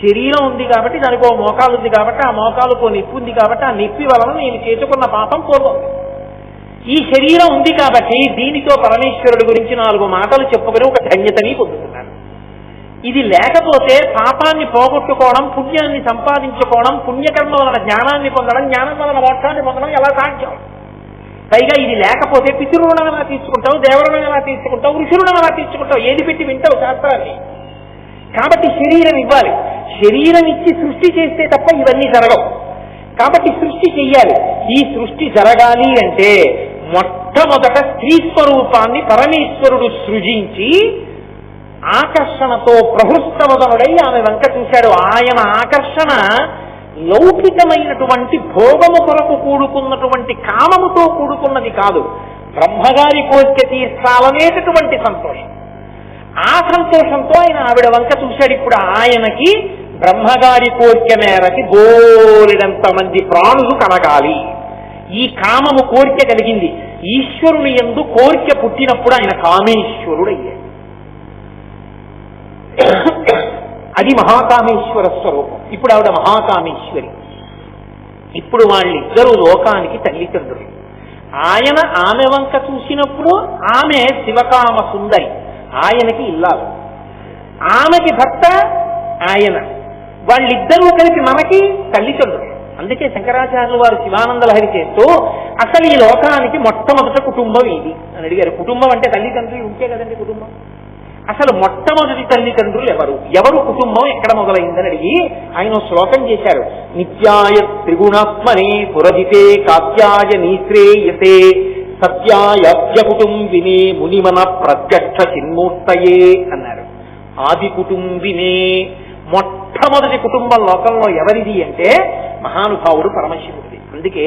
శరీరం ఉంది కాబట్టి దానికి ఓ మోకాలు ఉంది కాబట్టి ఆ మోకాలుకో నిప్పు ఉంది కాబట్టి ఆ నిప్పి వలన నేను చేసుకున్న పాపం పూర్వం. ఈ శరీరం ఉంది కాబట్టి దీనితో పరమేశ్వరుడి గురించి 4 మాటలు చెప్పుకుని ఒక ధన్యతని పొందుతున్నాను. ఇది లేకపోతే పాపాన్ని పోగొట్టుకోవడం, పుణ్యాన్ని సంపాదించుకోవడం, పుణ్యకర్మ వలన జ్ఞానాన్ని పొందడం, జ్ఞానం వలన మోక్షాన్ని పొందడం ఎలా సాధ్యం? పైగా ఇది లేకపోతే పితృరుణం ఎలా తీసుకుంటావు, దేవరుణం ఎలా తీసుకుంటావు, ఋషురుణం ఎలా తీసుకుంటావు, ఏది పెట్టి వింటావు శాస్త్రాన్ని? కాబట్టి శరీరం ఇవ్వాలి. శరీరం ఇచ్చి సృష్టి చేస్తే తప్ప ఇవన్నీ జరగవు. కాబట్టి సృష్టి చెయ్యాలి. ఈ సృష్టి జరగాలి అంటే మొట్టమొదట స్త్రీ స్వరూపాన్ని పరమేశ్వరుడు సృజించి ఆకర్షణతో ప్రహృష్టవదనుడై ఆమె వంక చూశాడు. ఆయన ఆకర్షణ లౌకికమైనటువంటి భోగము కొరకు కూడుకున్నటువంటి కామముతో కూడుకున్నది కాదు, బ్రహ్మగారి కోరిక తీర్చాలనేటటువంటి సంతోషం. ఆ సంతోషంతో ఆయన ఆవిడ వంక చూశాడు. ఇప్పుడు ఆయనకి బ్రహ్మగారి కోరిక మేరకి బోలెడంత మంది ప్రాణులు కలగాలి. ఈ కామము కోరిక కలిగింది. ఈశ్వరుని యందు కోరిక పుట్టినప్పుడు ఆయన కామేశ్వరుడు అయ్యాడు. అది మహాకామేశ్వర స్వరూపం. ఇప్పుడు ఆవిడ మహాకామేశ్వరి. ఇప్పుడు వాళ్ళిద్దరూ లోకానికి తల్లిదండ్రులు. ఆయన ఆమె వంక చూసినప్పుడు ఆమె శివకామ సుందరి, ఆయనకి ఇల్లాలు, ఆమెకి భర్త ఆయన, వాళ్ళిద్దరూ కలిపి మనకి తల్లిదండ్రులు. అందుకే శంకరాచార్యులు వారు శివానంద లహరి చేస్తూ అసలు ఈ లోకానికి మొట్టమొదట కుటుంబం ఇది అని అడిగారు. కుటుంబం అంటే తల్లిదండ్రులు ఉంటే కదండి కుటుంబం. అసలు మొట్టమొదటి తల్లిదండ్రులు ఎవరు, ఎవరు కుటుంబం ఎక్కడ మొదలైందని అడిగి ఆయన శ్లోకం చేశారు. నిత్యాయ త్రిగుణాత్మనే పురజితే కాత్యాయ నీశ్రేయసే సత్యాయ కుటుంబినే మునిమన ప్రత్యక్ష చిన్మూర్తయే అన్నారు. ఆది కుటుంబినే, మొట్టమొదటి కుటుంబం లోకంలో ఎవరిది అంటే మహానుభావుడు పరమశివుడిది. అందుకే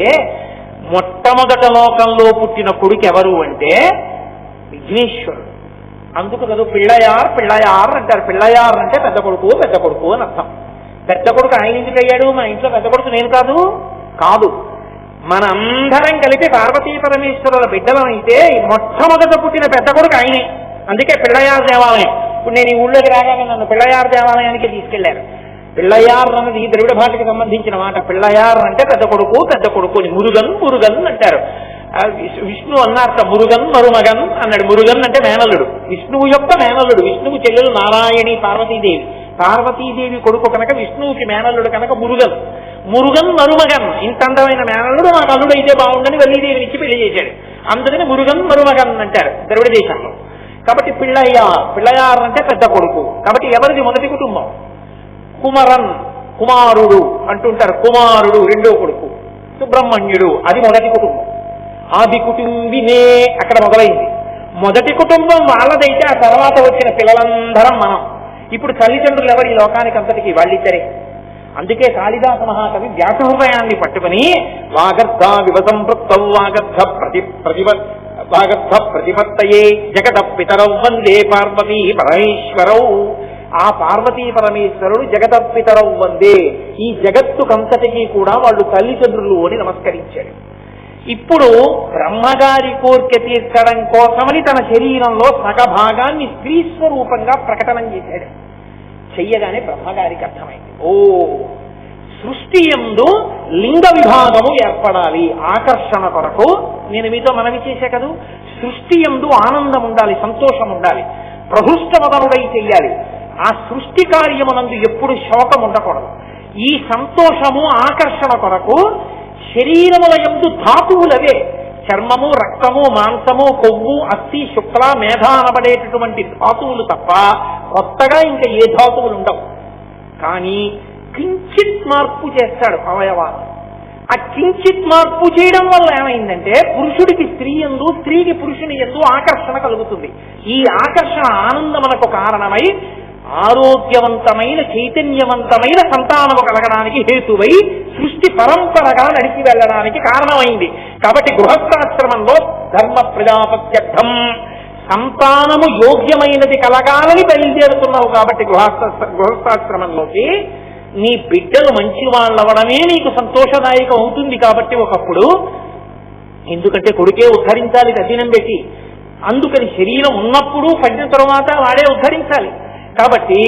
మొట్టమొదట లోకంలో పుట్టిన కొడుకు ఎవరు అంటే విఘ్నేశ్వరుడు. అందుకు కదా పిళ్ళయార్ పిళ్ళయార్ అంటారు. పిళ్ళయార్ అంటే పెద్ద కొడుకు, పెద్ద కొడుకు అని అర్థం. పెద్ద కొడుకు ఆయన ఎందుకు అయ్యాడు? మా ఇంట్లో పెద్ద కొడుకు నేను కాదు కాదు మనందరం కలిపి పార్వతీ పరమేశ్వరుల బిడ్డలమైతే మొట్టమొదట పుట్టిన పెద్ద కొడుకు ఆయనే. అందుకే పిళ్ళయార్ దేవాలయం. ఇప్పుడు నేను ఈ ఊళ్ళోకి రాగానే నన్ను పిళ్ళయార్ దేవాలయానికి తీసుకెళ్లారు. పిళ్ళయార్ అన్నది ద్రవిడ భాషకు సంబంధించిన మాట. పిళ్ళయార్ అంటే పెద్ద కొడుకు, పెద్ద కొడుకుని మురుగన్ మురుగన్ అంటారు. విష్ణు అన్నారట మురుగన్ మరుమగన్ అన్నాడు. మురుగన్ అంటే మేనల్లుడు, విష్ణువు యొక్క మేనల్లుడు. విష్ణువు చెల్లెలు నారాయణి పార్వతీదేవి, పార్వతీదేవి కొడుకు కనుక విష్ణువుకి మేనల్లుడు కనుక మురుగన్. మురుగన్ మరుమగన్, ఇంత అందమైన మేనల్లుడు నాకు అల్లుడు అయితే బాగుండని వల్లీదేవిని ఇచ్చి పెళ్లి చేశాడు. అందుకని మురుగన్ మరుమగన్ అంటారు ద్రవిడ దేశంలో. కాబట్టి పిళ్ళయార్ అంటే పెద్ద కొడుకు. కాబట్టి ఎవరిది మొదటి కుటుంబం? కుమరన్, కుమారుడు అంటుంటారు. కుమారుడు రెండో కొడుకు. సుబ్రహ్మణ్యుడు అది మొదటి కుటుంబం. ఆది కుటుంబినే అక్కడ మొదలైంది. మొదటి కుటుంబం వాళ్ళదైతే ఆ తర్వాత వచ్చిన పిల్లలందరం మనం. ఇప్పుడు తల్లిదండ్రులు ఎవరు ఈ లోకానికి అంతటికి? వాళ్ళిద్దరే. అందుకే కాళిదాస మహాకవి వ్యాస హృదయాన్ని పట్టుకుని వాగర్ధ వివసంపృక్తం వాగర్ధ ప్రతిపత్తయే జగత పితరౌ వందే పార్వతీ పరమేశ్వరౌ. ఆ పార్వతీ పరమేశ్వరుడు జగత పితరౌ వందే, ఈ జగత్తుకంతటికి కూడా వాళ్ళు తల్లిదండ్రులు అని నమస్కరించాడు. ఇప్పుడు బ్రహ్మగారి కోరిక తీర్చడం కోసమని తన శరీరంలో సగభాగాన్ని స్త్రీ స్వరూపంగా ప్రకటన చేశాడు. చెయ్యగానే బ్రహ్మగారికి అర్థమైంది, ఓ సృష్టి యందు లింగ విభాగము ఏర్పడాలి ఆకర్షణ కొరకు. నేను మీతో మనవి చేశా కదూ, సృష్టి యందు ఆనందం ఉండాలి, సంతోషం ఉండాలి, ప్రహృష్టవదనుడై చెయ్యాలి. ఆ సృష్టి కార్యమునందు ఎప్పుడు శోకం ఉండకూడదు. ఈ సంతోషము ఆకర్షణ కొరకు శరీరముల యందు ధాతువులవే, చర్మము, రక్తము, మాంసము, కొవ్వు, అస్థి, శుక్ల, మేధ అనబడేటటువంటి ధాతువులు తప్ప కొత్తగా ఇంకా ఏ ధాతువులు ఉండవు. కానీ కించిత్ మార్పు చేస్తాడు అవయవాలు. ఆ కించిత్ మార్పు చేయడం వల్ల ఏమైందంటే పురుషుడికి స్త్రీ యందు, స్త్రీకి పురుషుని యందు ఆకర్షణ కలుగుతుంది. ఈ ఆకర్షణ ఆనందమునకు కారణమై ఆరోగ్యవంతమైన చైతన్యవంతమైన సంతానము కలగడానికి హేతువై సృష్టి పరంపరగా నడిచి వెళ్ళడానికి కారణమైంది. కాబట్టి గృహస్థాశ్రమంలో ధర్మ ప్రజాపత్యర్థం సంతానము యోగ్యమైనది కలగాలని బయలుదేరుతున్నావు. కాబట్టి గృహస్థాశ్రమంలోకి నీ బిడ్డలు మంచి వాళ్ళవడమే నీకు సంతోషదాయకం అవుతుంది. కాబట్టి ఒకప్పుడు ఎందుకంటే కొడుకే ఉద్ధరించాలి దర్శనం పెట్టి, అందుకని శరీరం ఉన్నప్పుడు పడిన తరువాత వాడే ఉద్ధరించాలి. కాబట్టి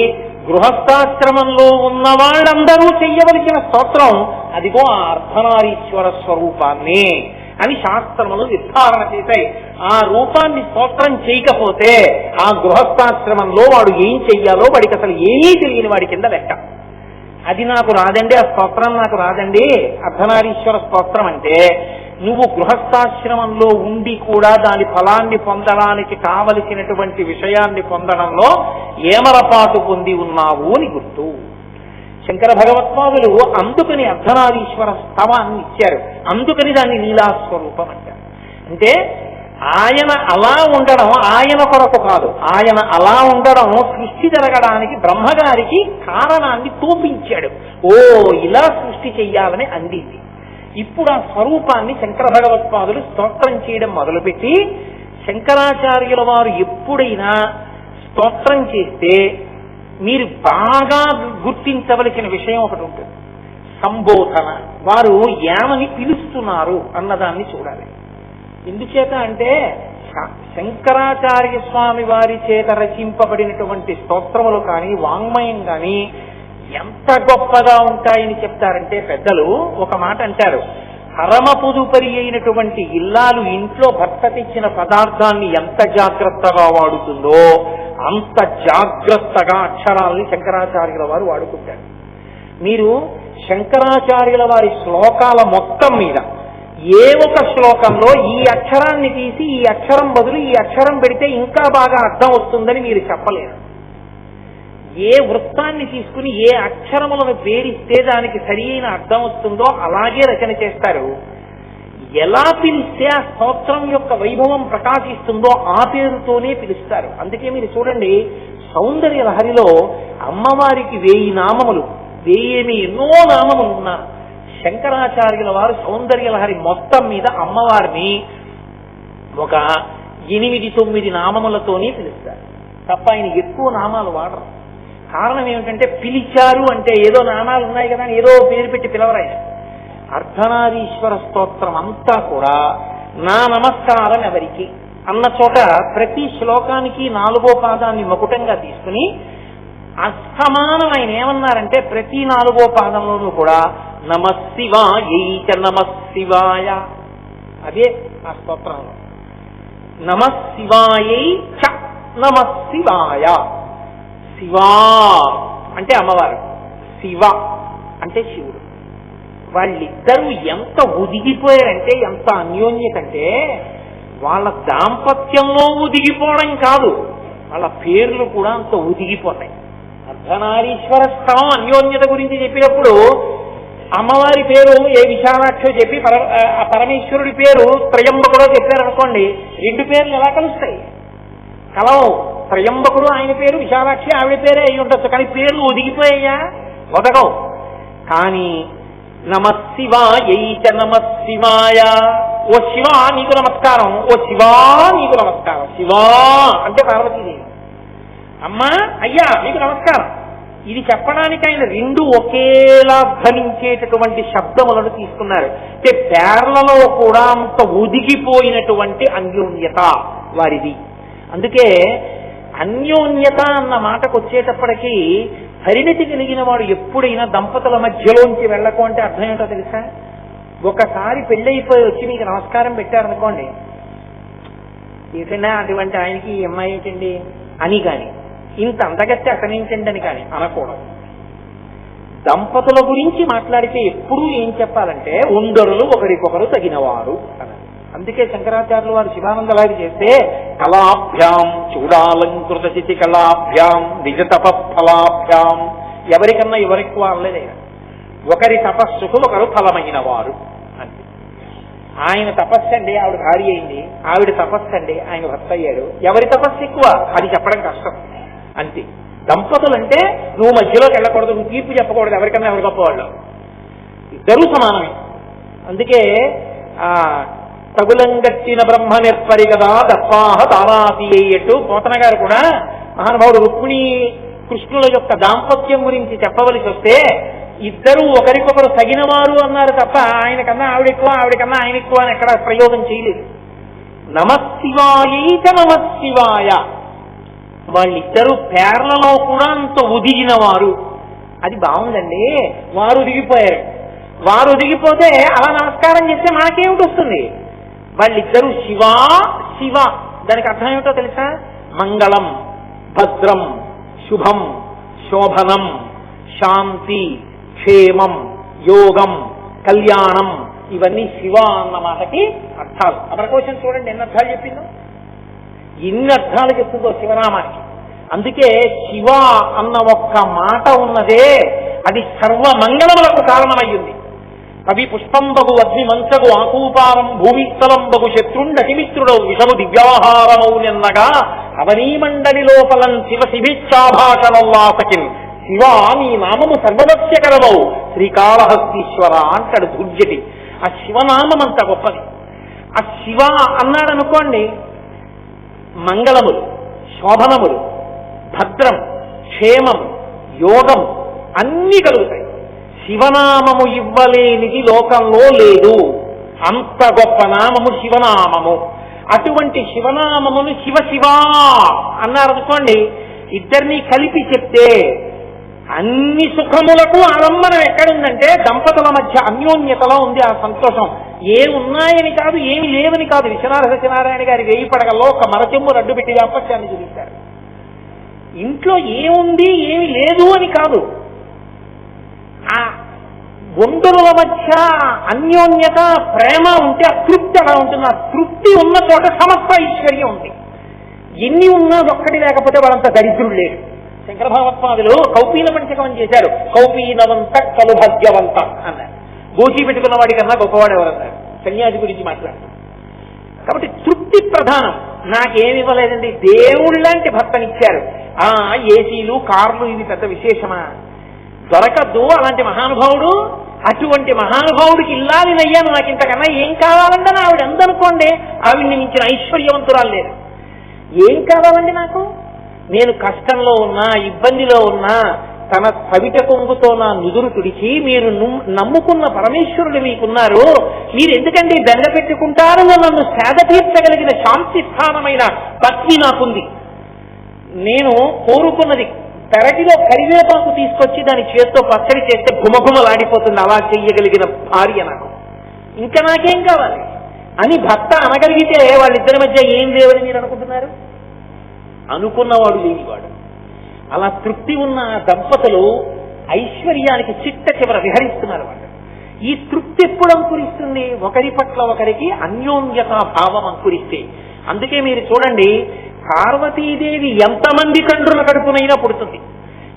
గృహస్థాశ్రమంలో ఉన్న వాళ్ళందరూ చెయ్యవలసిన స్తోత్రం అదిగో ఆ అర్ధనారీశ్వర స్వరూపాన్ని అని శాస్త్రములు నిర్ధారణ చేశాయి. ఆ రూపాన్ని స్తోత్రం చేయకపోతే ఆ గృహస్థాశ్రమంలో వాడు ఏం చెయ్యాలో వాడికి అసలు ఏమీ తెలియని వాడి కింద లెక్క. అది నాకు రాదండి, ఆ స్తోత్రం నాకు రాదండి, అర్ధనారీశ్వర స్తోత్రం అంటే నువ్వు గృహస్థాశ్రమంలో ఉండి కూడా దాని ఫలాన్ని పొందడానికి కావలసినటువంటి విషయాన్ని పొందడంలో ఏమరపాటు పొంది ఉన్నావు అని గుర్తు. శంకర భగవత్పాదులు అందుకని అర్ధనారీశ్వర స్తవాన్ని ఇచ్చారు. అందుకని దాన్ని లీలాస్వరూపం అంటారు. అంటే ఆయన అలా ఉండడం ఆయన కొరకు కాదు, ఆయన అలా ఉండడం సృష్టి జరగడానికి బ్రహ్మగారికి కారణాన్ని తోపించాడు. ఓ ఇలా సృష్టి చెయ్యాలని అందింది. ఇప్పుడు ఆ స్వరూపాన్ని శంకర భగవత్పాదులు స్తోత్రం చేయడం మొదలుపెట్టి, శంకరాచార్యుల వారు ఎప్పుడైనా స్తోత్రం చేస్తే మీరు బాగా గుర్తించవలసిన విషయం ఒకటి ఉంటుంది. సంబోధన. వారు ఏమని పిలుస్తున్నారు అన్నదాన్ని చూడాలి. ఎందుచేత అంటే శంకరాచార్య స్వామి వారి చేత రచింపబడినటువంటి స్తోత్రములు కానీ వాంగ్మయం కానీ ఎంత గొప్పగా ఉంటాయని చెప్తారంటే పెద్దలు ఒక మాట అంటారు, పరమ పొదుపరి అయినటువంటి ఇల్లాలు ఇంట్లో భర్త తెచ్చిన పదార్థాన్ని ఎంత జాగ్రత్తగా వాడుతుందో అంత జాగ్రత్తగా అక్షరాల్ని శంకరాచార్యుల వారు వాడుకుంటారు. మీరు శంకరాచార్యుల వారి శ్లోకాల మొత్తం మీద ఏ ఒక శ్లోకంలో ఈ అక్షరాన్ని తీసి ఈ అక్షరం బదులు ఈ అక్షరం పెడితే ఇంకా బాగా అర్థం వస్తుందని మీరు చెప్పలేరు. ఏ వృత్తాన్ని తీసుకుని ఏ అక్షరములను పేరిస్తే దానికి సరి అయిన అర్థం వస్తుందో అలాగే రచన చేస్తారు. ఎలా పిలిస్తే ఆ స్తోత్రం యొక్క వైభవం ప్రకాశిస్తుందో ఆ పేరుతోనే పిలుస్తారు. అందుకే మీరు చూడండి, సౌందర్య లహరిలో అమ్మవారికి 1000 నామములు, 1000 ఎన్నో నామములు ఉన్నారు. శంకరాచార్యుల వారు సౌందర్య లహరి మొత్తం మీద అమ్మవారిని ఒక 8-9 నామములతోనే పిలుస్తారు తప్ప ఆయన ఎక్కువ నామాలు వాడరు. కారణం ఏమిటంటే పిలిచారు అంటే ఏదో నామాలు ఉన్నాయి కదా ఏదో పేరు పెట్టి పిలవరాయన. అర్ధనారీశ్వర స్తోత్రం అంతా కూడా నా నమస్కారం ఎవరికి అన్న చోట ప్రతి శ్లోకానికి 4వ పాదాన్ని మకుటంగా తీసుకుని అస్తమానం ఆయన ఏమన్నారంటే ప్రతి 4వ పాదంలోనూ కూడా నమశివాయై చ నమశివాయ, అదే ఆ స్తోత్రంలో నమశివాయై చ నమశివాయ. శివా అంటే అమ్మవారు, శివ అంటే శివుడు. వాళ్ళిద్దరూ ఎంత ఒదిగిపోయారంటే, ఎంత అన్యోన్యత అంటే వాళ్ళ దాంపత్యంలో ఒదిగిపోవడం కాదు, వాళ్ళ పేర్లు కూడా అంత ఒదిగిపోతాయి. అర్ధనారీశ్వర స్థలం అన్యోన్యత గురించి చెప్పినప్పుడు అమ్మవారి పేరు ఏ విశాలాక్షో చెప్పి పరమేశ్వరుడి పేరు త్రయంబకుడో చెప్పారనుకోండి, 2 పేర్లు ఎలా కలుస్తాయి? కలవు. త్రయంబకుడు ఆయన పేరు, విశాలాక్షి ఆవిడ పేరే అయి ఉండొచ్చు, కానీ పేర్లు ఒదిగిపోయాయా? ఒదగవు. కానీ నమశివాయై చ నమశివాయ, ఓ శివ నీకు నమస్కారం, ఓ శివా నీకు నమస్కారం. శివా అంటే పార్వతీదేవి, అమ్మా అయ్యా మీకు నమస్కారం. ఇది చెప్పడానికి ఆయన 2 ఒకేలా ధ్వనించేటటువంటి శబ్దములను తీసుకున్నారు. అంటే పేర్లలో కూడా అంత ఒదిగిపోయినటువంటి అన్యోన్యత వారిది. అందుకే అన్యోన్యత అన్న మాటకు వచ్చేటప్పటికీ పరిణతి కలిగిన వాడు ఎప్పుడైనా దంపతుల మధ్యలోంచి వెళ్ళకు అంటే అర్థం ఏంటో తెలుసా? ఒకసారి పెళ్ళైపోయి వచ్చి మీకు నమస్కారం పెట్టారనుకోండి, ఏంటంటే అటువంటి ఆయనకి ఈ అమ్మాయి ఏంటండి అని కానీ, ఇంత అందగత్తి అతనించండి అని కానీ అనకూడదు. దంపతుల గురించి మాట్లాడితే ఎప్పుడూ ఏం చెప్పాలంటే ఉండరులు ఒకరికొకరు తగినవారు అన్నారు. అందుకే శంకరాచార్యులు వారు శివానంద లహరి చేస్తే కళాభ్యాం చూడాలంకృత చితి కళాభ్యాం నిజ తపఫలాభ్యాం, ఎవరికన్నా ఎవరెక్కువ అనలేదే, ఒకరి తపస్సుకు ఒకరు ఫలమైన వారు అంటే. ఆయన తపస్సు అండి ఆవిడ భార్య అయింది, ఆవిడ తపస్సు అండి ఆయన భర్త అయ్యాడు, ఎవరి తపస్సు ఎక్కువ అది చెప్పడం కష్టం అంతే. దంపతులు అంటే నువ్వు మధ్యలోకి వెళ్ళకూడదు, నువ్వు తీర్పు చెప్పకూడదు, ఎవరికన్నా ఎవరు గొప్పవాళ్ళు, ఇద్దరూ సమానమే. అందుకే తగులంగట్టిన బ్రహ్మ నిర్పరి కదా దత్వాహ తారాతి అయ్యట్టు పోతన గారు కూడా మహానుభావుడు రుక్మిణి కృష్ణుల యొక్క దాంపత్యం గురించి చెప్పవలసి వస్తే ఇద్దరూ ఒకరికొకరు తగినవారు అన్నారు తప్ప ఆయనకన్నా ఆవిడెక్కువ ఆవిడకన్నా ఆయన ఎక్కువ అని ఎక్కడ ప్రయోగం చేయలేదు. నమశివాయై చ నమశివాయ వాళ్ళిద్దరూ పేర్లలో కూడా అంత ఒదిగిన వారు. అది బాగుందండి. వారు ఒదిగిపోయారు. వారు ఒదిగిపోతే అలా నమస్కారం చేస్తే మనకేమిటి వస్తుంది? వాళ్ళిద్దరూ శివ శివ. దానికి అర్థం ఏమిటో తెలుసా? మంగళం, భద్రం, శుభం, శోభనం, శాంతి, క్షేమం, యోగం, కళ్యాణం, ఇవన్నీ శివ అన్న మాటకి అర్థాలు. అమరకోశం చూడండి ఎన్ని అర్థాలు చెప్పిందో, ఎన్ని అర్థాలు చెప్తుందో శివనామానికి. అందుకే శివ అన్న ఒక్క మాట ఉన్నదే అది సర్వమంగళములకు కారణమయ్యింది. కవి పుష్పంబగు అగ్ని మంచగు ఆకూపారం భూమిస్థలంబగు శత్రుండతిమిత్రుడవు విషము దివ్యాహారమౌనెన్నగా అవనీమండలి లోపలం శివ శిభిచ్చాభాషణల్లాసకిన్ శివ నీ నామము సర్వదస్యకరమవు శ్రీకాళహస్తీశ్వర అంటాడు దుర్జటి. ఆ శివనామం అంత గొప్పది. ఆ శివ అన్నాడనుకోండి, మంగళములు, శోభనములు, భద్రం, క్షేమం, యోగం అన్నీ కలుగుతాయి. శివనామము ఇవ్వలేనిది లోకంలో లేదు. అంత గొప్ప నామము శివనామము. అటువంటి శివనామమును శివ శివా అన్నారనుకోండి, ఇద్దరినీ కలిపి చెప్తే అన్ని సుఖములకు ఆలంబనం ఎక్కడుందంటే దంపతుల మధ్య అన్యోన్యతలో ఉంది ఆ సంతోషం. ఏమున్నాయని కాదు, ఏమి లేవని కాదు. విశ్వనాథ సత్యనారాయణ గారి 1000 పడగల్లో ఒక మరచెంబు రడ్డు పెట్టి దాంపత్యాన్ని చూపించారు. ఇంట్లో ఏముంది ఏమి లేదు అని కాదు, ఆ వంతుల మధ్య అన్యోన్యత ప్రేమ ఉంటే ఆ తృప్తి అలా ఉంటుంది. ఆ తృప్తి ఉన్న చోట సమస్త ఐశ్వర్యం ఉంది. ఎన్ని ఉన్నా ఒక్కటి లేకపోతే వాళ్ళంత దరిద్రుడు లేడు. శంకర భగవత్పాదులు కౌపీన పంచకం చేశారు. కౌపీనవంత కలు భాగ్యవంత అన్నారు. గోచి పెట్టుకున్న వాడి కన్నా గొప్పవాడు ఎవరన్నారు? సన్యాసి గురించి మాట్లాడుతారు. కాబట్టి తృప్తి ప్రధానం. నాకేమి ఇవ్వలేదండి, దేవుళ్ళంటి భర్తనిచ్చారు. ఏసీలు, కార్లు ఇవి పెద్ద విశేషమా? దొరకద్దు అలాంటి మహానుభావుడు. అటువంటి మహానుభావుడికి ఇల్లాలినయ్యాను, నాకు ఇంతకన్నా ఏం కావాలంటే ఆవిడ ఎందనుకోండి, ఆవిడ్ని మించిన ఐశ్వర్యవంతురాలు లేదు. ఏం కావాలండి నాకు? నేను కష్టంలో ఉన్నా, ఇబ్బందిలో ఉన్నా తన కవిట కొంగుతో నా నుదురు తుడిచి, మీరు నమ్ముకున్న పరమేశ్వరుడు మీకున్నారు, మీరు ఎందుకంటే దండ పెట్టుకుంటారు, నన్ను సేద తీర్చగలిగిన శాంతి స్థానమైన భక్తి నాకుంది. నేను కోరుకున్నది పెరటిలో కరివేపాకు తీసుకొచ్చి దాని చేత్తో పచ్చడి చేస్తే గుమగుమలాడిపోతుంది, అలా చెయ్యగలిగిన భార్య నాకు, ఇంకా నాకేం కావాలి అని భర్త అనగలిగితే వాళ్ళిద్దరి మధ్య ఏం లేవని మీరు అనుకుంటున్నారు? అనుకున్నవాడు లేనివాడు. అలా తృప్తి ఉన్న దంపతులు ఐశ్వర్యానికి చిట్ట చివర విహరిస్తున్నారు. వాళ్ళు ఈ తృప్తి ఎప్పుడు అంకురిస్తుంది? ఒకరి పట్ల ఒకరికి అన్యోన్యతా భావం అంకురిస్తే. అందుకే మీరు చూడండి, పార్వతీదేవి ఎంతమంది తండ్రుల కడుపునైనా పుడుతుంది.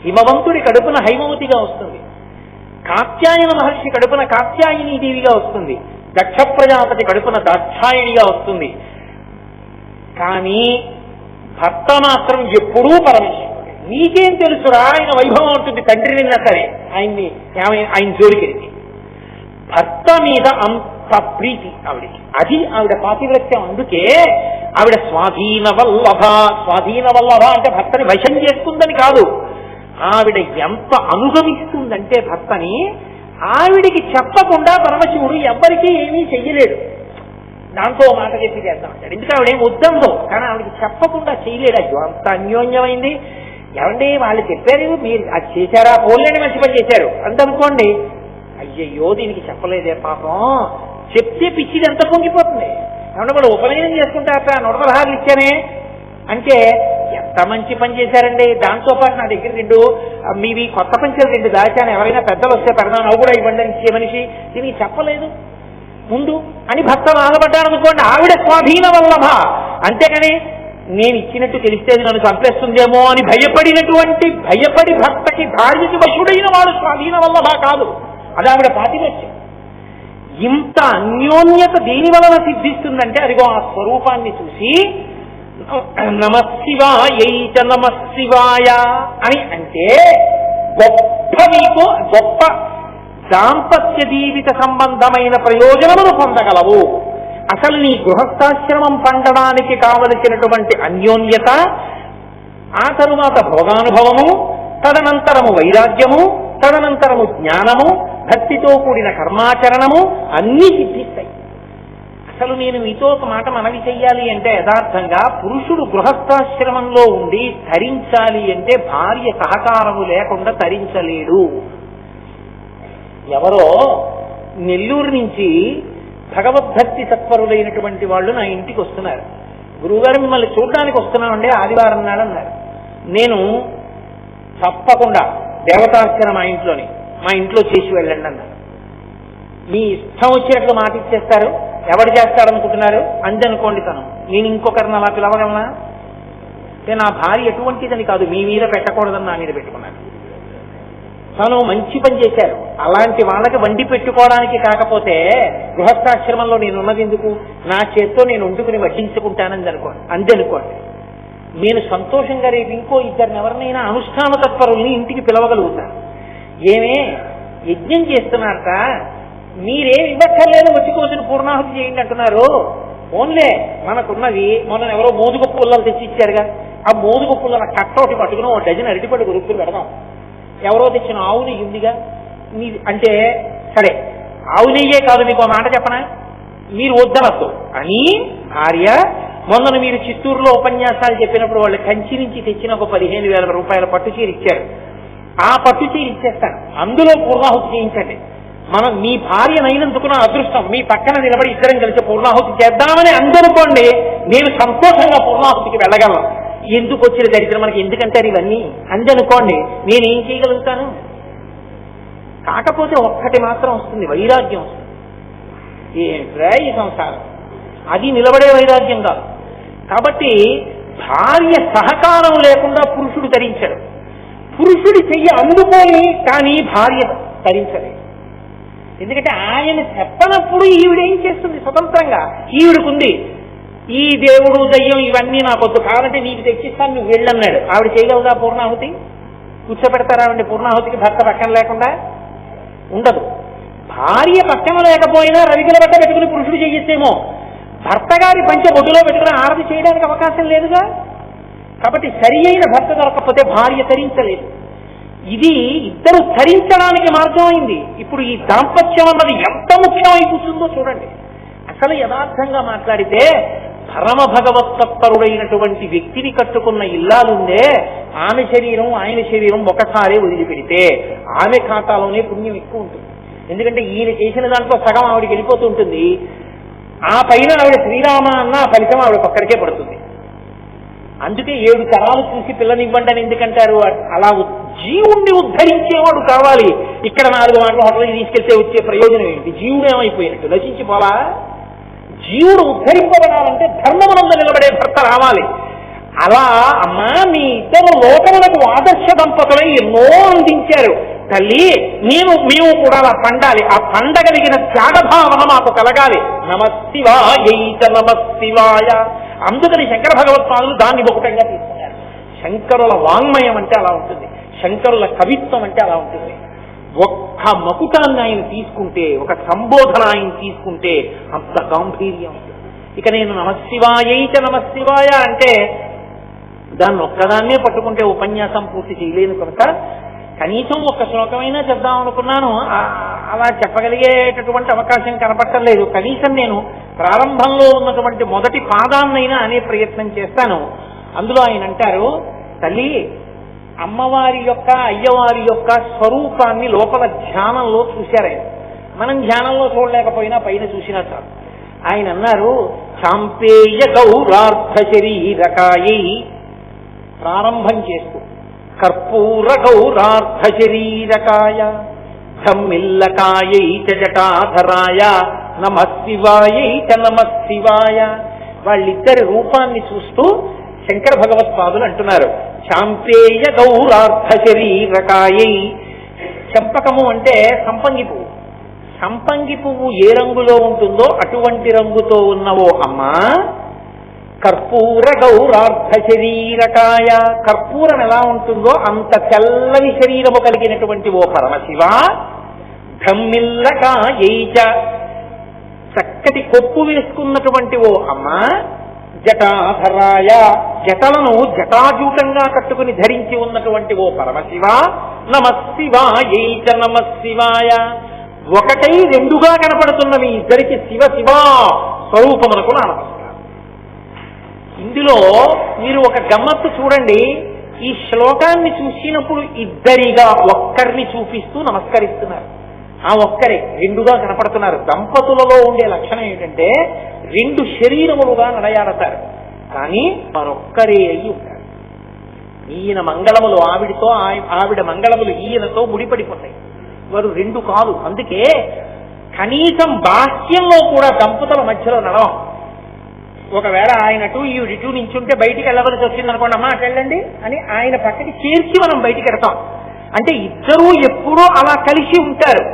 హిమవంతుడి కడుపున హైమవతిగా వస్తుంది, కాత్యాయన మహర్షి కడుపున కాత్యాయనీదేవిగా వస్తుంది, దక్ష ప్రజాపతి కడుపున దాక్షాయణిగా వస్తుంది. కానీ భర్త మాత్రం ఎప్పుడూ పరమేశ్వరుడు. నీకేం తెలుసురా ఆయన వైభవం ఉంటుంది, తండ్రి నిన్న సరే ఆయన జోలికెళ్ళి భర్త మీద అంత ప్రీతి ఆవిడికి. అది ఆవిడ పాతివ్రత్యం. అందుకే ఆవిడ స్వాధీన వల్లభ. స్వాధీన వల్లభ అంటే భర్తని వశం చేసుకుందని కాదు, ఆవిడ ఎంత అనుగమిస్తుందంటే భర్తని, ఆవిడికి చెప్పకుండా పరమశివుడు ఎవ్వరికీ ఏమీ చెయ్యలేడు. దాంతో మాట చెప్పి చేద్దామంటాడు. ఎందుకు ఆవిడేం వద్దందో, కానీ ఆవిడకి చెప్పకుండా చేయలేడు. అయ్యో అంత అన్యోన్యమైంది. ఏమండి వాళ్ళు చెప్పారు, మీరు అది చేశారా, పోలేని మంచి పని చేశారు అంతనుకోండి, అయ్యయ్యో దీనికి చెప్పలేదే పాపం, చెప్తే పిచ్చిది ఎంత పొంగిపోతుంది. ఏమన్నా వాళ్ళు ఉపనయనం చేసుకుంటారట, 116 ఇచ్చానే అంటే ఎంత మంచి పని చేశారండి. దాంతో పాటు నా దగ్గర 2 మీవి కొత్త పంచలు 2 దాచాను, ఎవరైనా పెద్దలు వస్తే పెడదాను, అవి కూడా ఇవ్వండి అని ఇచ్చే మనిషి దీనికి చెప్పలేదు ముందు అని భర్త బాధపడ్డాడు అనుకోండి, ఆవిడ స్వాధీన వల్లభ. అంతేగాని నేను ఇచ్చినట్టు తెలిస్తే నన్ను చంపేస్తుందేమో అని భయపడి భర్తకి భార్యకి వశుడైన వాడు స్వాధీన వల్లభ కాదు. అది ఆవిడ పాతివ్రత్యం. ఇంత అన్యోన్యత దేని వలన సిద్ధిస్తుందంటే అదిగో ఆ స్వరూపాన్ని చూసి నమశివాయైచ నమశివాయ అని అంటే గొప్ప దాంపత్య జీవిత సంబంధమైన ప్రయోజనమును పొందగలవు. అసలు నీ గృహస్థాశ్రమం పండడానికి కావలసినటువంటి అన్యోన్యత, ఆ తరువాత భోగానుభవము, తదనంతరము వైరాగ్యము, తదనంతరము జ్ఞానము, భక్తితో కూడిన కర్మాచరణము అన్నీ సిద్ధిస్తాయి. అసలు నేను మీతో ఒక మాట మనవి చెయ్యాలి అంటే యథార్థంగా పురుషుడు గృహస్థాశ్రమంలో ఉండి ధరించాలి అంటే భార్య సహకారము లేకుండా ధరించలేడు. ఎవరో నెల్లూరు నుంచి భగవద్భక్తి తత్పరులైనటువంటి వాళ్ళు నా ఇంటికి వస్తున్నారు. గురువుగారు మిమ్మల్ని చూడడానికి వస్తున్నామంటే ఆదివారం నాడు అన్నారు. నేను తప్పకుండా దేవతార్చన మా ఇంట్లో చేసి వెళ్ళండి అన్నారు. మీ ఇష్టం వచ్చినట్లు మాట ఇచ్చేస్తారు, ఎవరు చేస్తారనుకుంటున్నారు అందనుకోండి. తను నేను ఇంకొకరిని అలా పిలవగలనా అంటే నా భార్య ఎటువంటిదని కాదు, మీ మీద పెట్టకూడదని నా మీద పెట్టుకున్నాను. తను మంచి పని చేశారు. అలాంటి వాళ్ళకి వండి పెట్టుకోవడానికి కాకపోతే గృహస్థాశ్రమంలో నేను ఉన్నది ఎందుకు, నా చేత్తో నేను వండుకుని వడ్డించుకుంటానని అందనుకోండి. నేను సంతోషంగా రేపు ఇంకో ఇద్దరిని ఎవరినైనా అనుష్ఠాన తత్పరుల్ని ఇంటికి పిలవగలుగుతాను. ఏమే యజ్ఞం చేస్తున్నారట, మీరేం ఇవ్వక్కర్లేదు, వచ్చి కోసం పూర్ణాహుతి చేయండి అంటున్నారు. ఓన్లే మనకున్నది మొన్న ఎవరో మోదుగ పుల్లలు తెచ్చి ఇచ్చారుగా, ఆ మోదుగ పుల్లల కట్టోటి పట్టుకుని ఓ డజన్ అరటిపడి గురుకులు పెడదాం. ఎవరో తెచ్చిన ఆవు నెయ్యి ఉందిగా అంటే సరే ఆవు నెయ్యే కాదు, మీకు మాట చెప్పనా, మీరు వద్దనద్దు అని భార్య మొన్న మీరు చిత్తూరులో ఉపన్యాసాలు చెప్పినప్పుడు వాళ్ళు కంచి నుంచి తెచ్చిన ఒక 15,000 రూపాయల పట్టు చీర ఇచ్చారు. ఆ పట్టు చీర ఇచ్చేస్తాను, అందులో పూర్ణాహుతి చేయించండి. మనం మీ భార్యనైనందుకు నా అదృష్టం, మీ పక్కన నిలబడి ఇద్దరం కలిసి పూర్ణాహుతి చేద్దామని అందనుకోండి, నేను సంతోషంగా పూర్ణాహుతికి వెళ్ళగలను. ఎందుకు వచ్చిన దరిద్రం మనకి ఎందుకంటారు ఇవన్నీ అందనుకోండి, నేనేం చేయగలుగుతాను. కాకపోతే ఒక్కటి మాత్రం వస్తుంది, వైరాగ్యం వస్తుంది. ఏంట్రా ఈ సంసారం, అది నిలబడే వైరాగ్యం కాదు. కాబట్టి భార్య సహకారం లేకుండా పురుషుడు ధరించడు. పురుషుడి చెయ్యి అందుకోని కానీ భార్య ధరించలేదు. ఎందుకంటే ఆయన చెప్పనప్పుడు ఈవిడేం చేస్తుంది స్వతంత్రంగా, ఈవిడకుంది ఈ దేవుడు దయ్యం ఇవన్నీ నాకొద్దు, కావాలంటే నీకు తెచ్చిస్తాను నువ్వు వెళ్ళన్నాడు. ఆవిడ చేయగలదా పూర్ణాహుతి? కూర్చోపెడతారా ఆవిడ పూర్ణాహుతికి భర్త పక్కన లేకుండా? ఉండదు. భార్య పక్కన లేకపోయినా రవికల బట్ట పెట్టుకుని పురుషుడు చెయ్యిస్తేమో, భర్త గారి పంచ బొడ్డులో పెట్టుకుని ఆరతి చేయడానికి అవకాశం లేదుగా. కాబట్టి సరి అయిన భర్త దొరకకపోతే భార్య ధరించలేదు. ఇది ఇద్దరు ధరించడానికి మార్గం అయింది. ఇప్పుడు ఈ దాంపత్యం అన్నది ఎంత ముఖ్యమై కూర్చుందో చూడండి. అసలు యథార్థంగా మాట్లాడితే పరమ భగవత్తత్పరుడైనటువంటి వ్యక్తిని కట్టుకున్న ఇల్లాలుందే, ఆమె శరీరం ఆయన శరీరం ఒకసారే వదిలిపెడితే ఆమె ఖాతాలోనే పుణ్యం ఎక్కువ ఉంటుంది. ఎందుకంటే ఈయన చేసిన దాంట్లో సగం ఆవిడికి వెళ్ళిపోతూ ఉంటుంది. ఆ పైన ఆవిడ శ్రీరామ అన్న ఫలితం ఆవిడ ఒక్కడికే పడుతుంది. అందుకే 7 తరాలు చూసి పిల్లనివ్వండి అని ఎందుకంటారు? అలా జీవుణ్ణి ఉద్ధరించేవాడు కావాలి. ఇక్కడ 4 మాటల హోటల్కి తీసుకెళ్తే వచ్చే ప్రయోజనం ఏంటి? జీవుడు ఏమైపోయినట్టు నశించిపోలా. జీవుడు ఉద్ధరింపబడాలంటే ధర్మమునందు నిలబడే భర్త రావాలి. అలా అమ్మా మీ ఇద్దరు లోకములకు ఆదర్శ దంపతులై ఎన్నో అందించారు. తల్లి మేము కూడా అలా పండాలి. ఆ పండగలిగిన త్యాగభావన మాకు కలగాలి. నమశివాయైత నమశివాయ. అందుకని శంకర భగవత్పాదులు దాన్ని బహుటంగా తీసుకున్నారు. శంకరుల వాంగ్మయం అంటే అలా ఉంటుంది, శంకరుల కవిత్వం అంటే అలా ఉంటుంది. ఒక్క మకుటాన్ని ఆయన తీసుకుంటే, ఒక సంబోధన ఆయన తీసుకుంటే అంత గాంభీర్యం. ఇక నేను నమశివాయైత నమశివాయ అంటే దాన్ని ఒక్కదాన్నే పట్టుకుంటే ఉపన్యాసం పూర్తి చేయలేను కనుక కనీసం ఒక్క శ్లోకమైనా చెప్దాం అనుకున్నాను. అలా చెప్పగలిగేటటువంటి అవకాశం కనపట్టలేదు. కనీసం నేను ప్రారంభంలో ఉన్నటువంటి మొదటి పాదాన్నైనా అనే ప్రయత్నం చేస్తాను. అందులో ఆయన అంటారు, తల్లి అమ్మవారి యొక్క అయ్యవారి యొక్క స్వరూపాన్ని లోపల ధ్యానంలో చూశారాయన. మనం ధ్యానంలో చూడలేకపోయినా పైన చూసినా చాలు. ఆయన అన్నారు, చాంపేయ గౌరార్థ శరీరకాయై, ప్రారంభం చేస్తూ కర్పూర గౌరార్థ శరీరకాయ బ్రహ్మిల్లకాయై చ జటాధరాయ నమశివాయై చ నమశివాయ. వాళ్ళిద్దరి రూపాన్ని చూస్తూ శంకర భగవత్పాదులు అంటున్నారు, చాంపేయ గౌరార్థ శరీరకాయై. చంపకము అంటే సంపంగి పువ్వు. సంపంగి పువ్వు ఏ రంగులో ఉంటుందో అటువంటి రంగుతో ఉన్నవో అమ్మా. కర్పూర గౌరార్థ శరీరకాయ, కర్పూరం ఎలా ఉంటుందో అంత తెల్లని శరీరము కలిగినటువంటి ఓ పరమశివ. బ్రహ్మిల్లకాయైచ, చక్కటి కొప్పు వేసుకున్నటువంటి ఓ అమ్మ. జటాధరాయ, జటలను జటాజూటంగా కట్టుకుని ధరించి ఉన్నటువంటి ఓ పరమశివ. నమశివాయైచ నమశివాయ. ఒకటై రెండుగా కనపడుతున్న మీ ఇద్దరికి శివ శివ స్వరూపమునకు నా నమస్కారం. ఇందులో మీరు ఒక గమ్మత్తు చూడండి. ఈ శ్లోకాన్ని చూసినప్పుడు ఇద్దరిగా ఒక్కరిని చూపిస్తూ నమస్కరిస్తున్నారు. ఆ ఒక్కరే రెండుగా కనపడుతున్నారు. దంపతులలో ఉండే లక్షణం ఏంటంటే రెండు శరీరములుగా నడయాడతారు, కానీ మరొక్కరే అయి ఉంటారు. ఈయన మంగళములు ఆవిడితో, ఆవిడ మంగళములు ఈయనతో ముడిపడిపోతాయి. వారు రెండు కాదు. అందుకే కనీసం బాహ్యంలో కూడా దంపతుల మధ్యలో నడవం. ఒకవేళ ఆయన టూ ఈవిడి టూ నించుంటే బయటికి వెళ్ళవలసి వచ్చింది అనుకోండి, అమ్మా అటు వెళ్ళండి అని ఆయన పక్కకి చేర్చి మనం బయటికి వెడతాం. అంటే ఇద్దరూ ఎప్పుడూ అలా కలిసి ఉంటారు.